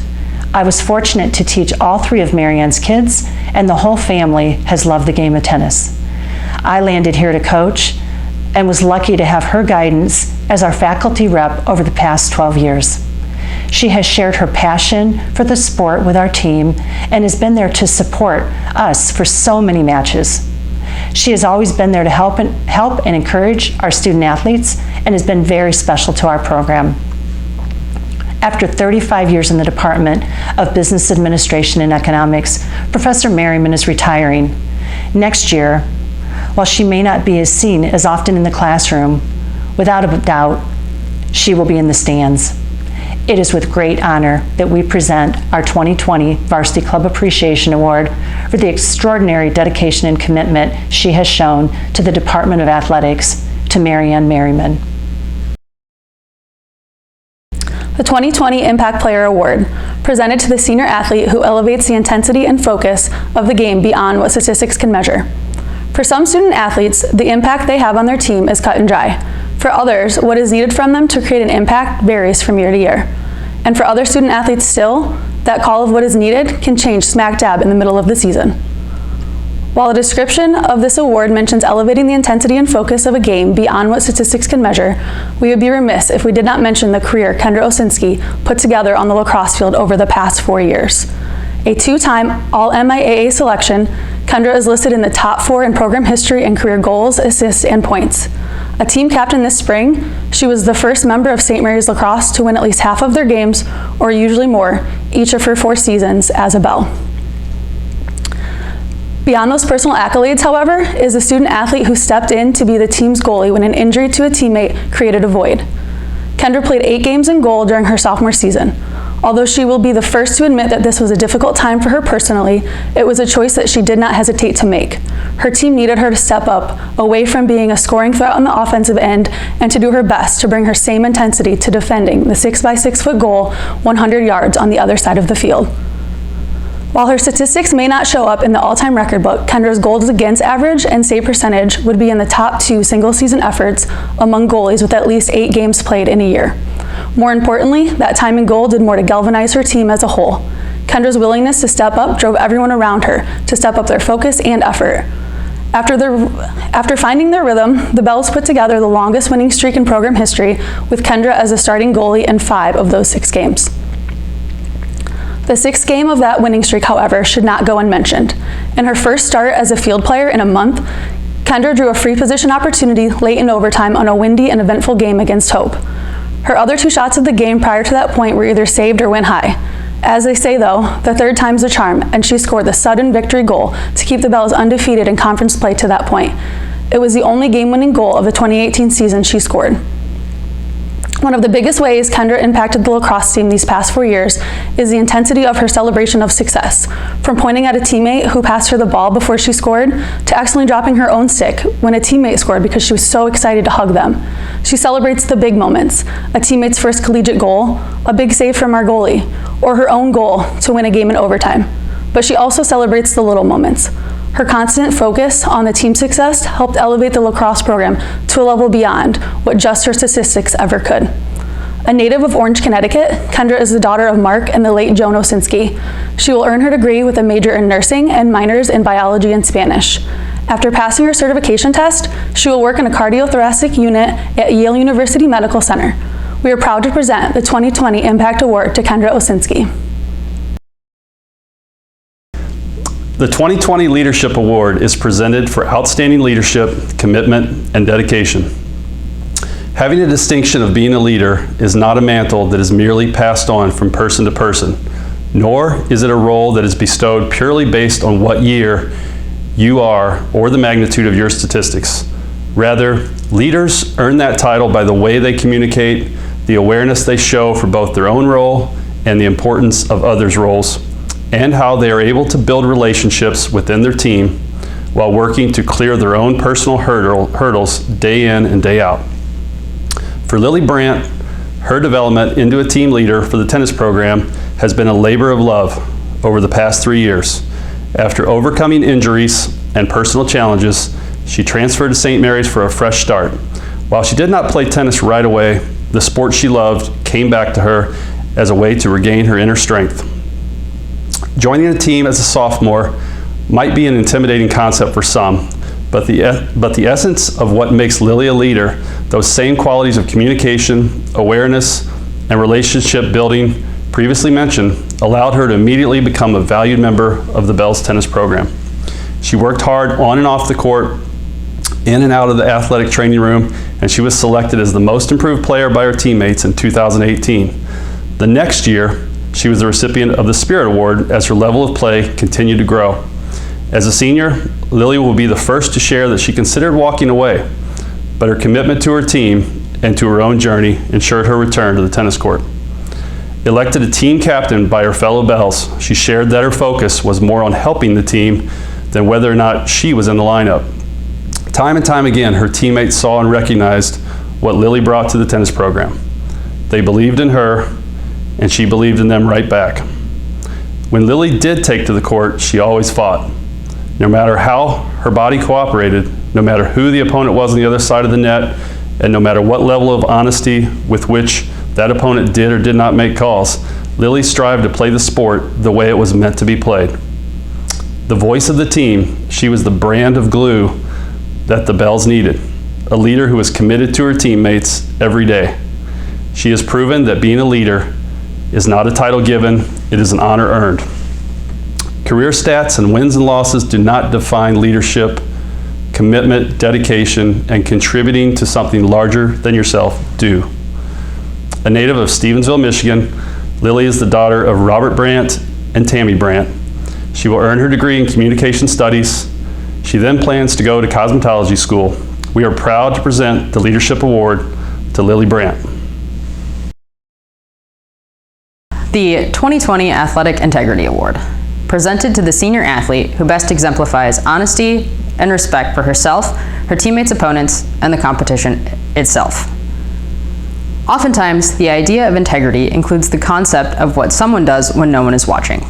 I was fortunate to teach all 3 of Marianne's kids, and the whole family has loved the game of tennis. I landed here to coach and was lucky to have her guidance as our faculty rep over the past 12 years. She has shared her passion for the sport with our team and has been there to support us for so many matches. She has always been there to help and encourage our student athletes and has been very special to our program. After 35 years in the Department of Business Administration and Economics, Professor Merriman is retiring. Next year, while she may not be as seen as often in the classroom, without a doubt, She will be in the stands. It is with great honor that we present our 2020 Varsity Club Appreciation Award for the extraordinary dedication and commitment she has shown to the Department of Athletics to Marianne Merriman. The 2020 Impact Player Award, presented to the senior athlete who elevates the intensity and focus of the game beyond what statistics can measure. For some student athletes, the impact they have on their team is cut and dry. For others, what is needed from them to create an impact varies from year to year. And for other student athletes still, that call of what is needed can change smack dab in the middle of the season. While a description of this award mentions elevating the intensity and focus of a game beyond what statistics can measure, we would be remiss if we did not mention the career Kendra Osinski put together on the lacrosse field over the past 4 years. A two-time All-MIAA selection, Kendra is listed in the top 4 in program history and career goals, assists, and points. A team captain this spring, she was the first member of St. Mary's Lacrosse to win at least half of their games, or usually more, each of her 4 seasons as a Belle. Beyond those personal accolades, however, is a student athlete who stepped in to be the team's goalie when an injury to a teammate created a void. Kendra played 8 games in goal during her sophomore season. Although she will be the first to admit that this was a difficult time for her personally, it was a choice that she did not hesitate to make. Her team needed her to step up, away from being a scoring threat on the offensive end, and to do her best to bring her same intensity to defending the 6x6-foot goal 100 yards on the other side of the field. While her statistics may not show up in the all-time record book, Kendra's goals against average and save percentage would be in the top 2 single-season efforts among goalies with at least 8 games played in a year. More importantly, that time in goal did more to galvanize her team as a whole. Kendra's willingness to step up drove everyone around her to step up their focus and effort. After finding their rhythm, the Bells put together the longest winning streak in program history, with Kendra as a starting goalie in 5 of those 6 games. The 6th game of that winning streak, however, should not go unmentioned. In her first start as a field player in a month, Kendra drew a free position opportunity late in overtime on a windy and eventful game against Hope. Her other 2 shots of the game prior to that point were either saved or went high. As they say though, the 3rd time's the charm, and she scored the sudden victory goal to keep the Bells undefeated in conference play to that point. It was the only game-winning goal of the 2018 season she scored. One of the biggest ways Kendra impacted the lacrosse team these past 4 years is the intensity of her celebration of success, from pointing at a teammate who passed her the ball before she scored to accidentally dropping her own stick when a teammate scored because she was so excited to hug them. She celebrates the big moments, a teammate's first collegiate goal, a big save from our goalie, or her own goal to win a game in overtime. But she also celebrates the little moments. Her constant focus on the team success helped elevate the lacrosse program to a level beyond what just her statistics ever could. A native of Orange, Connecticut, Kendra is the daughter of Mark and the late Joan Osinski. She will earn her degree with a major in nursing and minors in biology and Spanish. After passing her certification test, she will work in a cardiothoracic unit at Yale University Medical Center. We are proud to present the 2020 Impact Award to Kendra Osinski. The 2020 Leadership Award is presented for outstanding leadership, commitment, and dedication. Having a distinction of being a leader is not a mantle that is merely passed on from person to person, nor is it a role that is bestowed purely based on what year you are or the magnitude of your statistics. Rather, leaders earn that title by the way they communicate, the awareness they show for both their own role and the importance of others' roles, and how they are able to build relationships within their team while working to clear their own personal hurdles day in and day out. For Lily Brandt, her development into a team leader for the tennis program has been a labor of love over the past 3 years. After overcoming injuries and personal challenges, she transferred to St. Mary's for a fresh start. While she did not play tennis right away, the sport she loved came back to her as a way to regain her inner strength. Joining a team as a sophomore might be an intimidating concept for some, but the essence of what makes Lily a leader, those same qualities of communication, awareness, and relationship building previously mentioned, allowed her to immediately become a valued member of the Bells tennis program. She worked hard on and off the court, in and out of the athletic training room, and she was selected as the most improved player by her teammates in 2018. The next year, she was the recipient of the Spirit Award as her level of play continued to grow. As a senior, Lily will be the first to share that she considered walking away, but her commitment to her team and to her own journey ensured her return to the tennis court. Elected a team captain by her fellow Bells, she shared that her focus was more on helping the team than whether or not she was in the lineup. Time and time again, her teammates saw and recognized what Lily brought to the tennis program. They believed in her, and she believed in them right back. When Lily did take to the court, she always fought. No matter how her body cooperated, no matter who the opponent was on the other side of the net, and no matter what level of honesty with which that opponent did or did not make calls, Lily strived to play the sport the way it was meant to be played. The voice of the team, she was the brand of glue that the Bells needed, a leader who was committed to her teammates every day. She has proven that being a leader is not a title given, it is an honor earned. Career stats and wins and losses do not define leadership. Commitment, dedication, and contributing to something larger than yourself do. A native of Stevensville, Michigan, Lily is the daughter of Robert Brandt and Tammy Brandt. She will earn her degree in communication studies. She then plans to go to cosmetology school. We are proud to present the Leadership Award to Lily Brandt. The 2020 Athletic Integrity Award, presented to the senior athlete who best exemplifies honesty and respect for herself, her teammates' opponents, and the competition itself. Oftentimes, the idea of integrity includes the concept of what someone does when no one is watching,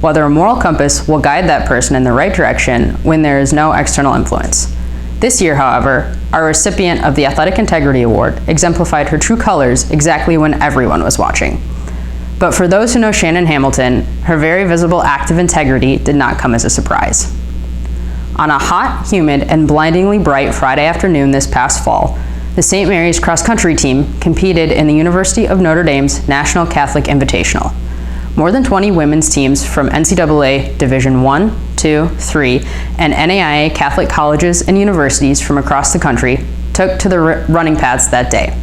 whether a moral compass will guide that person in the right direction when there is no external influence. This year, however, our recipient of the Athletic Integrity Award exemplified her true colors exactly when everyone was watching. But for those who know Shannon Hamilton, her very visible act of integrity did not come as a surprise. On a hot, humid, and blindingly bright Friday afternoon this past fall, the St. Mary's cross-country team competed in the University of Notre Dame's National Catholic Invitational. More than 20 women's teams from NCAA Division I, II, III, and NAIA Catholic colleges and universities from across the country took to the running paths that day.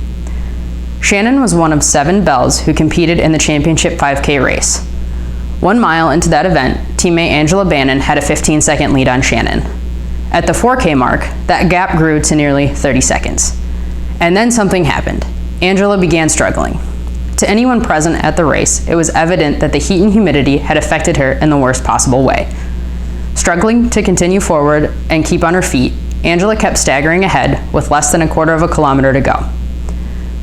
Shannon was one of 7 Bells who competed in the championship 5K race. 1 mile into that event, teammate Angela Bannon had a 15-second lead on Shannon. At the 4K mark, that gap grew to nearly 30 seconds. And then something happened. Angela began struggling. To anyone present at the race, it was evident that the heat and humidity had affected her in the worst possible way. Struggling to continue forward and keep on her feet, Angela kept staggering ahead with less than a quarter of a kilometer to go.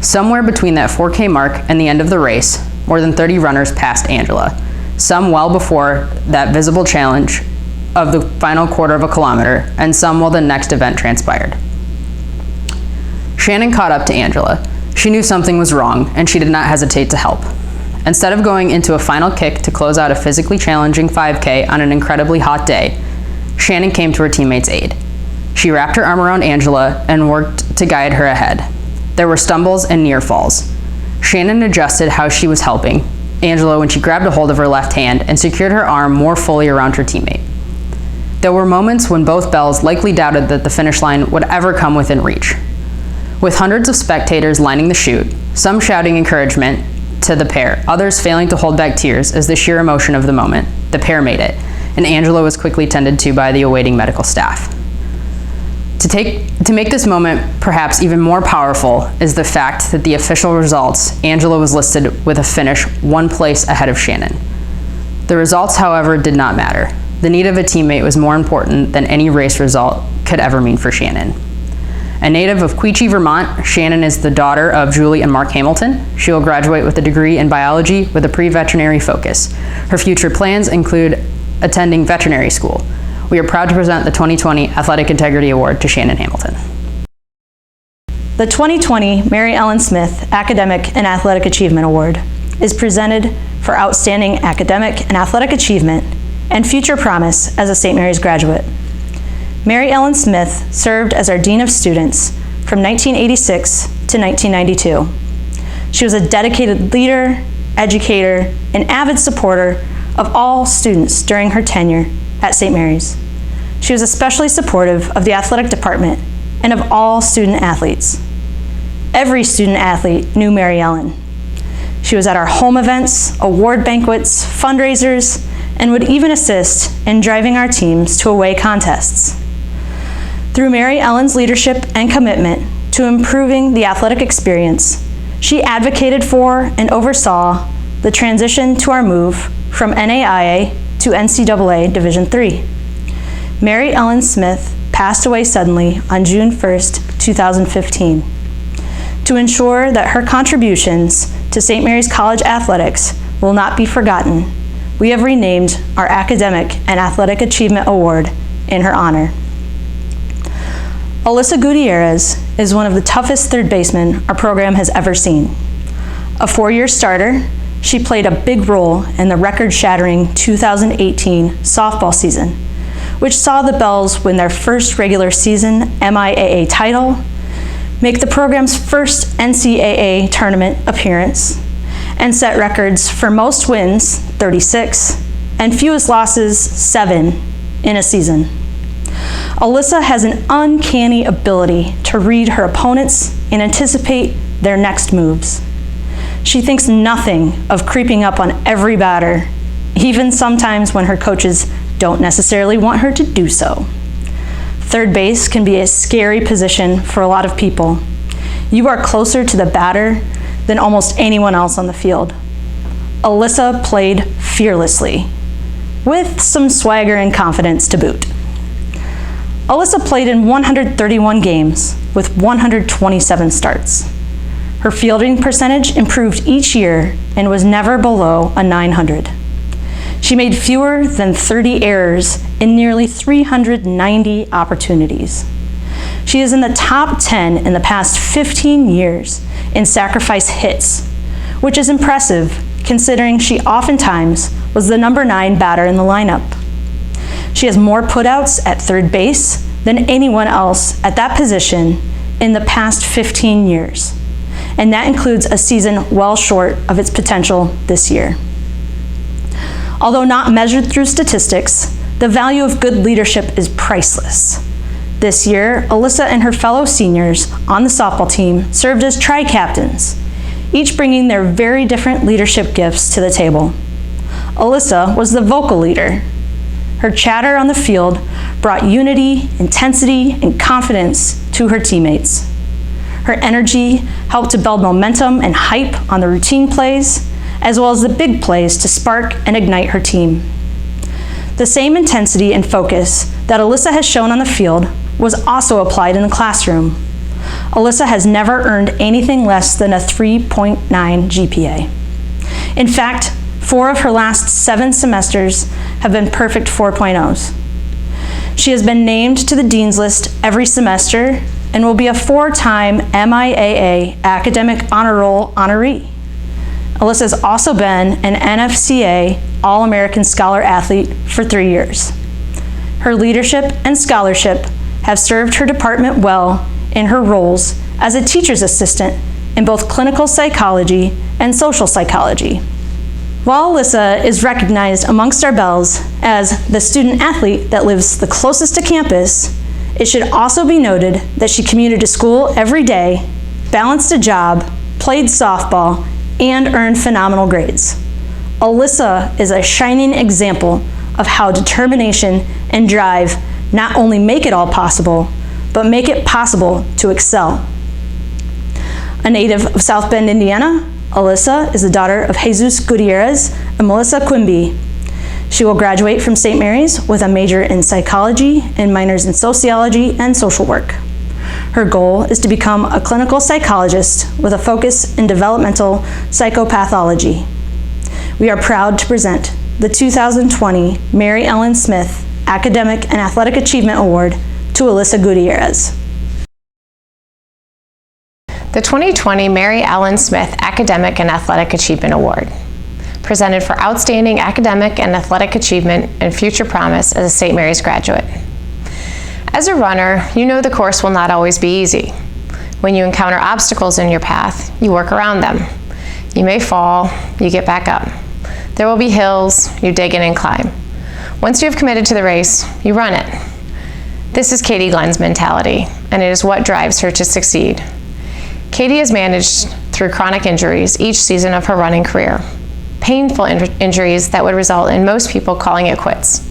Somewhere between that 4K mark and the end of the race, more than 30 runners passed Angela, some well before that visible challenge of the final quarter of a kilometer, and some while the next event transpired. Shannon caught up to Angela. She knew something was wrong, and she did not hesitate to help. Instead of going into a final kick to close out a physically challenging 5K on an incredibly hot day, Shannon came to her teammate's aid. She wrapped her arm around Angela and worked to guide her ahead. There were stumbles and near falls. Shannon adjusted how she was helping Angela when she grabbed a hold of her left hand and secured her arm more fully around her teammate. There were moments when both Bells likely doubted that the finish line would ever come within reach. With hundreds of spectators lining the chute, some shouting encouragement to the pair, others failing to hold back tears as the sheer emotion of the moment, the pair made it, and Angela was quickly tended to by the awaiting medical staff. To make this moment perhaps even more powerful is the fact that the official results, Angela was listed with a finish 1 place ahead of Shannon. The results, however, did not matter. The need of a teammate was more important than any race result could ever mean for Shannon. A native of Quechee, Vermont, Shannon is the daughter of Julie and Mark Hamilton. She will graduate with a degree in biology with a pre-veterinary focus. Her future plans include attending veterinary school. We are proud to present the 2020 Athletic Integrity Award to Shannon Hamilton. The 2020 Mary Ellen Smith Academic and Athletic Achievement Award is presented for outstanding academic and athletic achievement and future promise as a St. Mary's graduate. Mary Ellen Smith served as our Dean of Students from 1986 to 1992. She was a dedicated leader, educator, and avid supporter of all students during her tenure at St. Mary's. She was especially supportive of the athletic department and of all student athletes. Every student athlete knew Mary Ellen. She was at our home events, award banquets, fundraisers, and would even assist in driving our teams to away contests. Through Mary Ellen's leadership and commitment to improving the athletic experience, she advocated for and oversaw the transition to our move from NAIA to NCAA Division III. Mary Ellen Smith passed away suddenly on June 1st, 2015. To ensure that her contributions to St. Mary's College athletics will not be forgotten, we have renamed our Academic and Athletic Achievement Award in her honor. Alyssa Gutierrez is one of the toughest third basemen our program has ever seen. A four-year starter, she played a big role in the record-shattering 2018 softball season, which saw the Bells win their first regular season MIAA title, make the program's first NCAA tournament appearance, and set records for most wins, 36, and fewest losses, 7, in a season. Alyssa has an uncanny ability to read her opponents and anticipate their next moves. She thinks nothing of creeping up on every batter, even sometimes when her coaches don't necessarily want her to do so. Third base can be a scary position for a lot of people. You are closer to the batter than almost anyone else on the field. Alyssa played fearlessly, with some swagger and confidence to boot. Alyssa played in 131 games with 127 starts. Her fielding percentage improved each year and was never below a 900. She made fewer than 30 errors in nearly 390 opportunities. She is in the top 10 in the past 15 years in sacrifice hits, which is impressive considering she oftentimes was the number 9 batter in the lineup. She has more putouts at third base than anyone else at that position in the past 15 years, and that includes a season well short of its potential this year. Although not measured through statistics, the value of good leadership is priceless. This year, Alyssa and her fellow seniors on the softball team served as tri-captains, each bringing their very different leadership gifts to the table. Alyssa was the vocal leader. Her chatter on the field brought unity, intensity, and confidence to her teammates. Her energy helped to build momentum and hype on the routine plays, as well as the big plays to spark and ignite her team. The same intensity and focus that Alyssa has shown on the field was also applied in the classroom. Alyssa has never earned anything less than a 3.9 GPA. In fact, 4 of her last 7 semesters have been perfect 4.0s. She has been named to the Dean's List every semester and will be a 4-time MIAA Academic Honor Roll honoree. Alyssa has also been an NFCA All-American Scholar Athlete for 3 years. Her leadership and scholarship have served her department well in her roles as a teacher's assistant in both clinical psychology and social psychology. While Alyssa is recognized amongst our Bells as the student athlete that lives the closest to campus, it should also be noted that she commuted to school every day, balanced a job, played softball, and earned phenomenal grades. Alyssa is a shining example of how determination and drive not only make it all possible, but make it possible to excel. A native of South Bend, Indiana, Alyssa is the daughter of Jesus Gutierrez and Melissa Quimby. She will graduate from St. Mary's with a major in psychology and minors in sociology and social work. Her goal is to become a clinical psychologist with a focus in developmental psychopathology. We are proud to present the 2020 Mary Ellen Smith Academic and Athletic Achievement Award to Alyssa Gutierrez. The 2020 Mary Ellen Smith Academic and Athletic Achievement Award, presented for outstanding academic and athletic achievement and future promise as a St. Mary's graduate. As a runner, you know the course will not always be easy. When you encounter obstacles in your path, you work around them. You may fall, you get back up. There will be hills, you dig in and climb. Once you have committed to the race, you run it. This is Katie Glenn's mentality, and it is what drives her to succeed. Katie has managed through chronic injuries each season of her running career. Painful injuries that would result in most people calling it quits.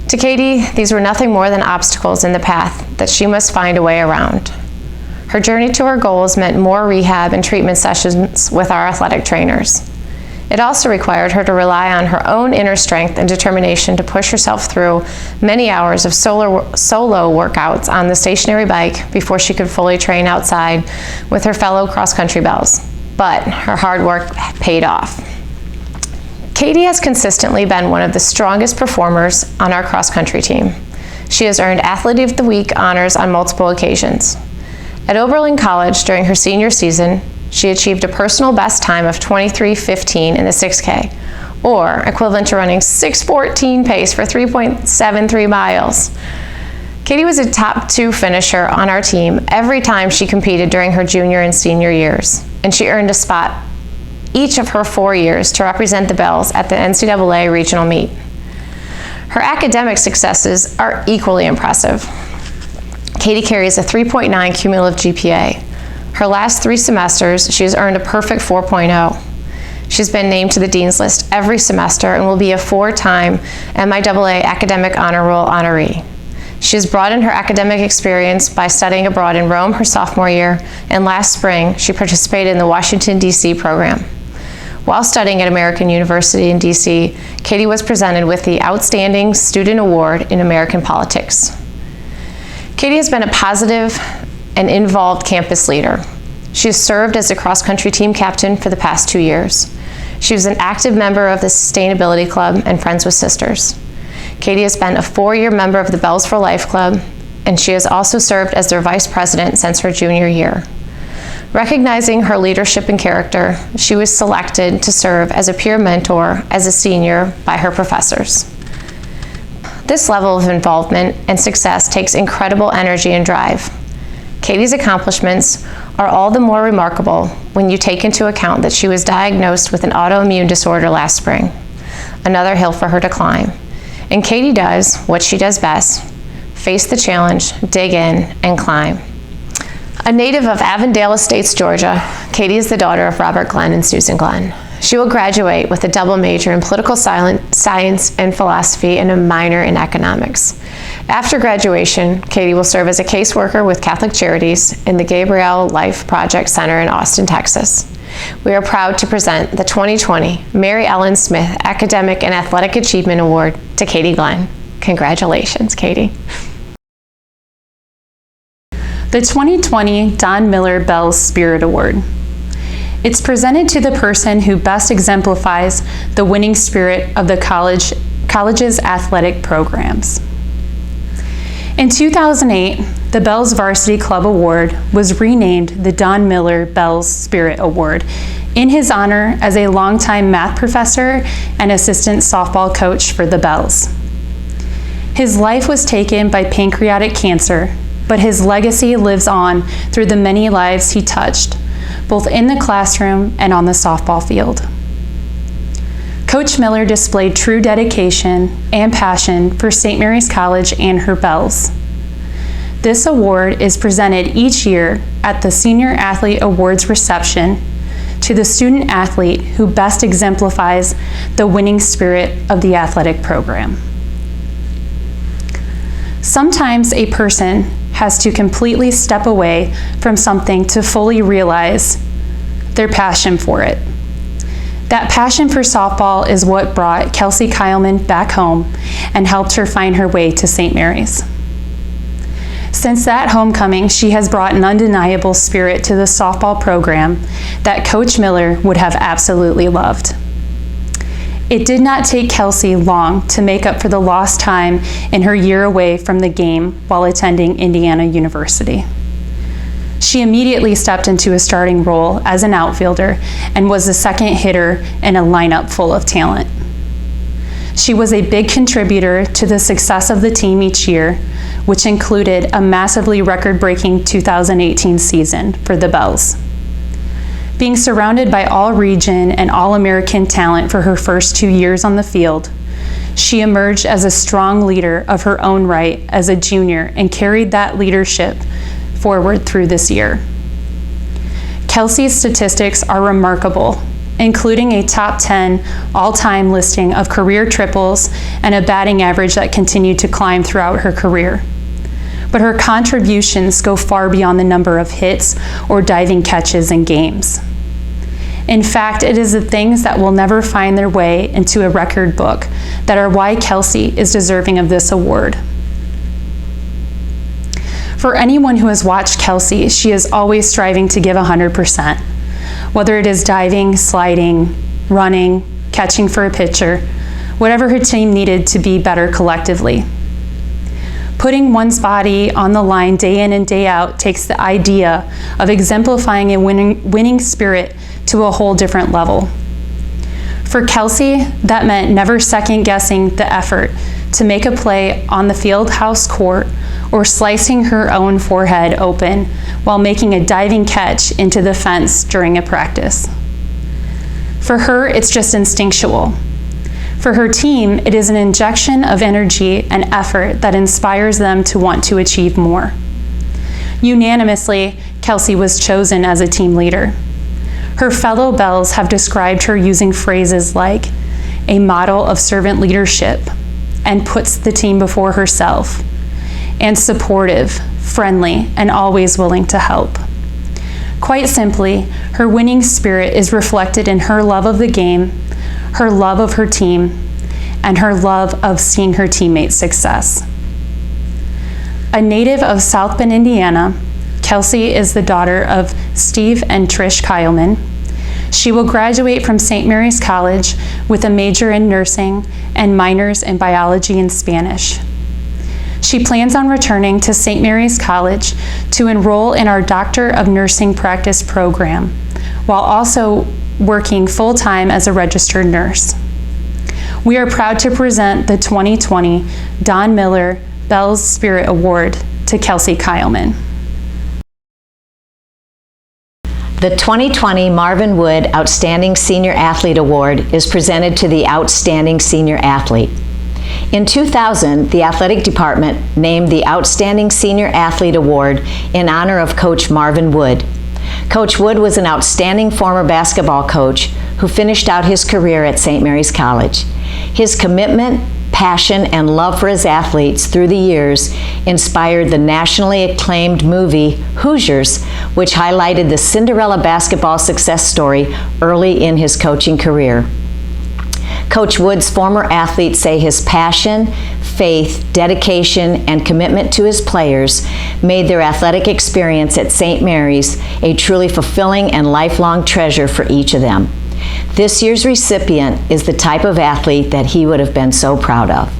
To Katie, these were nothing more than obstacles in the path that she must find a way around. Her journey to her goals meant more rehab and treatment sessions with our athletic trainers. It also required her to rely on her own inner strength and determination to push herself through many hours of solo workouts on the stationary bike before she could fully train outside with her fellow cross-country bells. But her hard work paid off. Katie has consistently been one of the strongest performers on our cross-country team. She has earned Athlete of the Week honors on multiple occasions. At Oberlin College during her senior season, she achieved a personal best time of 23:15 in the 6K, or equivalent to running 6:14 pace for 3.73 miles. Katie was a top 2 finisher on our team every time she competed during her junior and senior years, and she earned a spot each of her 4 years to represent the Bells at the NCAA regional meet. Her academic successes are equally impressive. Katie carries a 3.9 cumulative GPA. Her last 3 semesters, she has earned a perfect 4.0. She's been named to the Dean's List every semester and will be a 4-time MIAA Academic Honor Roll honoree. She has broadened her academic experience by studying abroad in Rome her sophomore year, and last spring, she participated in the Washington, D.C. program. While studying at American University in D.C., Katie was presented with the Outstanding Student Award in American Politics. Katie has been a positive and involved campus leader. She has served as a cross-country team captain for the past 2 years. She was an active member of the Sustainability Club and Friends with Sisters. Katie has been a 4-year member of the Bells for Life Club, and she has also served as their vice president since her junior year. Recognizing her leadership and character, she was selected to serve as a peer mentor as a senior by her professors. This level of involvement and success takes incredible energy and drive. Katie's accomplishments are all the more remarkable when you take into account that she was diagnosed with an autoimmune disorder last spring, another hill for her to climb. And Katie does what she does best: face the challenge, dig in, and climb. A native of Avondale Estates, Georgia, Katie is the daughter of Robert Glenn and Susan Glenn. She will graduate with a double major in political science and philosophy and a minor in economics. After graduation, Katie will serve as a caseworker with Catholic Charities in the Gabrielle Life Project Center in Austin, Texas. We are proud to present the 2020 Mary Ellen Smith Academic and Athletic Achievement Award to Katie Glenn. Congratulations, Katie. The 2020 Don Miller Bells Spirit Award. It's presented to the person who best exemplifies the winning spirit of the college's athletic programs. In 2008, the Bells Varsity Club Award was renamed the Don Miller Bells Spirit Award in his honor as a longtime math professor and assistant softball coach for the Bells. His life was taken by pancreatic cancer, but his legacy lives on through the many lives he touched, both in the classroom and on the softball field. Coach Miller displayed true dedication and passion for St. Mary's College and her Bells. This award is presented each year at the Senior Athlete Awards reception to the student athlete who best exemplifies the winning spirit of the athletic program. Sometimes a person has to completely step away from something to fully realize their passion for it. That passion for softball is what brought Kelsey Kyleman back home and helped her find her way to St. Mary's. Since that homecoming, she has brought an undeniable spirit to the softball program that Coach Miller would have absolutely loved. It did not take Kelsey long to make up for the lost time in her year away from the game while attending Indiana University. She immediately stepped into a starting role as an outfielder and was the second hitter in a lineup full of talent. She was a big contributor to the success of the team each year, which included a massively record-breaking 2018 season for the Bells. Being surrounded by all-region and all-American talent for her first 2 years on the field, she emerged as a strong leader of her own right as a junior and carried that leadership forward through this year. Kelsey's statistics are remarkable, including a top 10 all-time listing of career triples and a batting average that continued to climb throughout her career. but her contributions go far beyond the number of hits or diving catches in games. In fact, it is the things that will never find their way into a record book that are why Kelsey is deserving of this award. For anyone who has watched Kelsey, she is always striving to give 100%, whether it is diving, sliding, running, catching for a pitcher, whatever her team needed to be better collectively. Putting one's body on the line day in and day out takes the idea of exemplifying a winning spirit to a whole different level. For Kelsey, that meant never second-guessing the effort to make a play on the field house court or slicing her own forehead open while making a diving catch into the fence during a practice. For her, it's just instinctual. For her team, it is an injection of energy and effort that inspires them to want to achieve more. Unanimously, Kelsey was chosen as a team leader. Her fellow Bells have described her using phrases like a model of servant leadership and puts the team before herself, and supportive, friendly, and always willing to help. Quite simply, her winning spirit is reflected in her love of the game, her love of her team, and her love of seeing her teammates' success. A native of South Bend, Indiana, Kelsey is the daughter of Steve and Trish Kyleman. She will graduate from St. Mary's College with a major in nursing and minors in biology and Spanish. She plans on returning to St. Mary's College to enroll in our Doctor of Nursing Practice program, while also working full-time as a registered nurse. We are proud to present the 2020 Don Miller Bell's Spirit Award to Kelsey Kyleman. The 2020 Marvin Wood Outstanding Senior Athlete Award is presented to the Outstanding Senior Athlete. In 2000, the athletic department named the Outstanding Senior Athlete Award in honor of Coach Marvin Wood. Coach Wood was an outstanding former basketball coach who finished out his career at St. Mary's College. His commitment, passion, and love for his athletes through the years inspired the nationally acclaimed movie Hoosiers, which highlighted the Cinderella basketball success story early in his coaching career. Coach Wood's former athletes say his passion, faith, dedication, and commitment to his players made their athletic experience at St. Mary's a truly fulfilling and lifelong treasure for each of them. This year's recipient is the type of athlete that he would have been so proud of.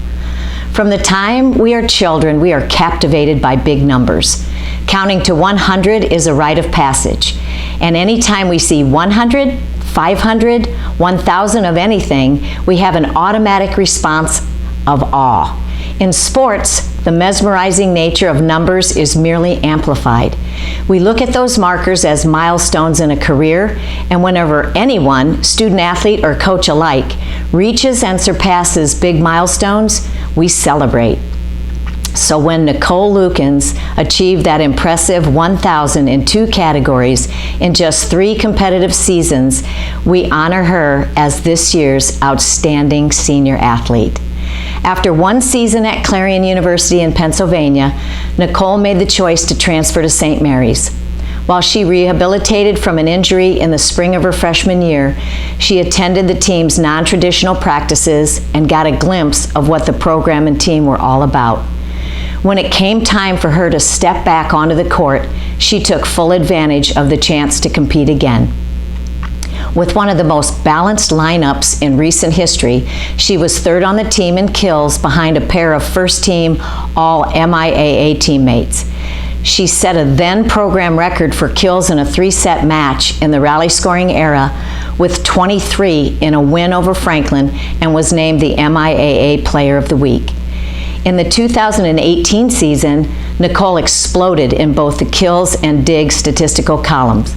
From the time we are children, we are captivated by big numbers. Counting to 100 is a rite of passage. And anytime we see 100, 500, 1,000 of anything, we have an automatic response of awe. In sports, the mesmerizing nature of numbers is merely amplified. We look at those markers as milestones in a career, and whenever anyone, student athlete or coach alike, reaches and surpasses big milestones, we celebrate. So when Nicole Lukens achieved that impressive 1,000 in 2 categories in just 3 competitive seasons, we honor her as this year's Outstanding Senior Athlete. After 1 season at Clarion University in Pennsylvania, Nicole made the choice to transfer to St. Mary's. While she rehabilitated from an injury in the spring of her freshman year, she attended the team's non-traditional practices and got a glimpse of what the program and team were all about. When it came time for her to step back onto the court, she took full advantage of the chance to compete again. With one of the most balanced lineups in recent history, she was 3rd on the team in kills behind a pair of first-team All-MIAA teammates. She set a then-program record for kills in a 3-set match in the rally scoring era with 23 in a win over Franklin and was named the MIAA Player of the Week. In the 2018 season, Nicole exploded in both the kills and dig statistical columns.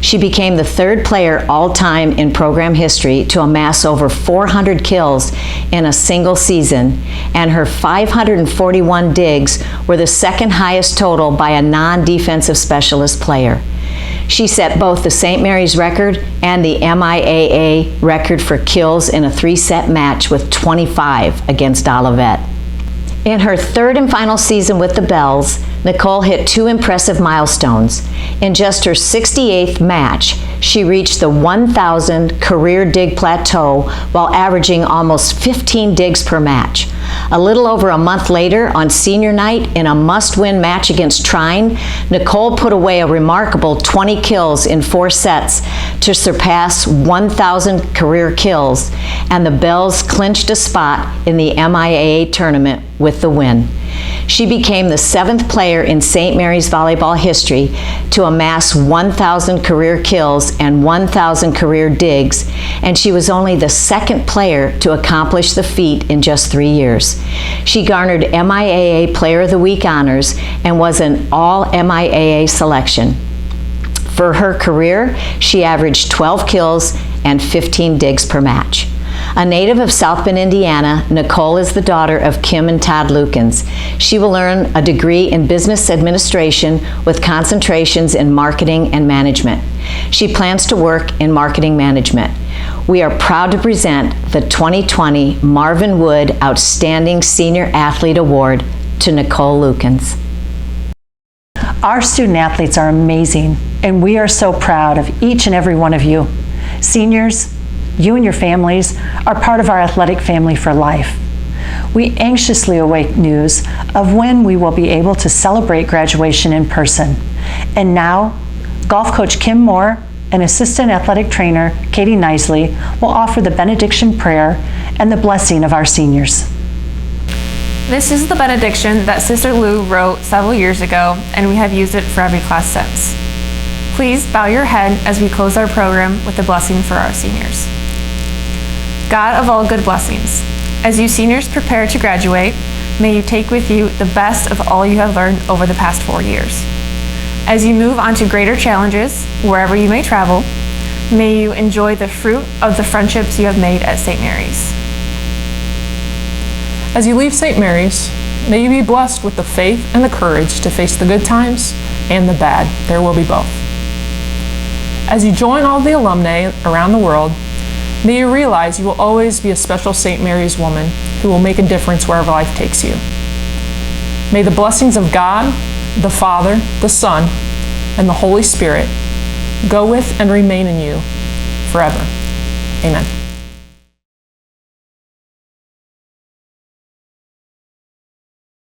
She became the 3rd player all-time in program history to amass over 400 kills in a single season, and her 541 digs were the 2nd highest total by a non-defensive specialist player. She set both the St. Mary's record and the MIAA record for kills in a 3-set match with 25 against Olivet. In her 3rd and final season with the Bells, Nicole hit 2 impressive milestones. In just her 68th match, she reached the 1,000 career dig plateau while averaging almost 15 digs per match. A little over a month later, on senior night, in a must-win match against Trine, Nicole put away a remarkable 20 kills in 4 sets to surpass 1,000 career kills, and the Bells clinched a spot in the MIAA tournament with the win. She became the 7th player in St. Mary's volleyball history to amass 1,000 career kills and 1,000 career digs, and she was only the 2nd player to accomplish the feat in just 3 years. She garnered MIAA Player of the Week honors and was an all-MIAA selection. For her career, she averaged 12 kills and 15 digs per match. A native of South Bend, Indiana, Nicole is the daughter of Kim and Todd Lukens. She will earn a degree in business administration with concentrations in marketing and management. She plans to work in marketing management. We are proud to present the 2020 Marvin Wood Outstanding Senior Athlete Award to Nicole Lukens. Our student athletes are amazing, and we are so proud of each and every one of you. Seniors, you and your families are part of our athletic family for life. We anxiously await news of when we will be able to celebrate graduation in person. And now, golf coach Kim Moore and assistant athletic trainer Katie Knisley will offer the benediction prayer and the blessing of our seniors. This is the benediction that Sister Lou wrote several years ago, and we have used it for every class since. Please bow your head as we close our program with a blessing for our seniors. God of all good blessings, as you seniors prepare to graduate, may you take with you the best of all you have learned over the past 4 years. As you move on to greater challenges, wherever you may travel, may you enjoy the fruit of the friendships you have made at St. Mary's. As you leave St. Mary's, may you be blessed with the faith and the courage to face the good times and the bad. There will be both. As you join all the alumni around the world, may you realize you will always be a special St. Mary's woman who will make a difference wherever life takes you. May the blessings of God, the Father, the Son, and the Holy Spirit go with and remain in you forever. Amen.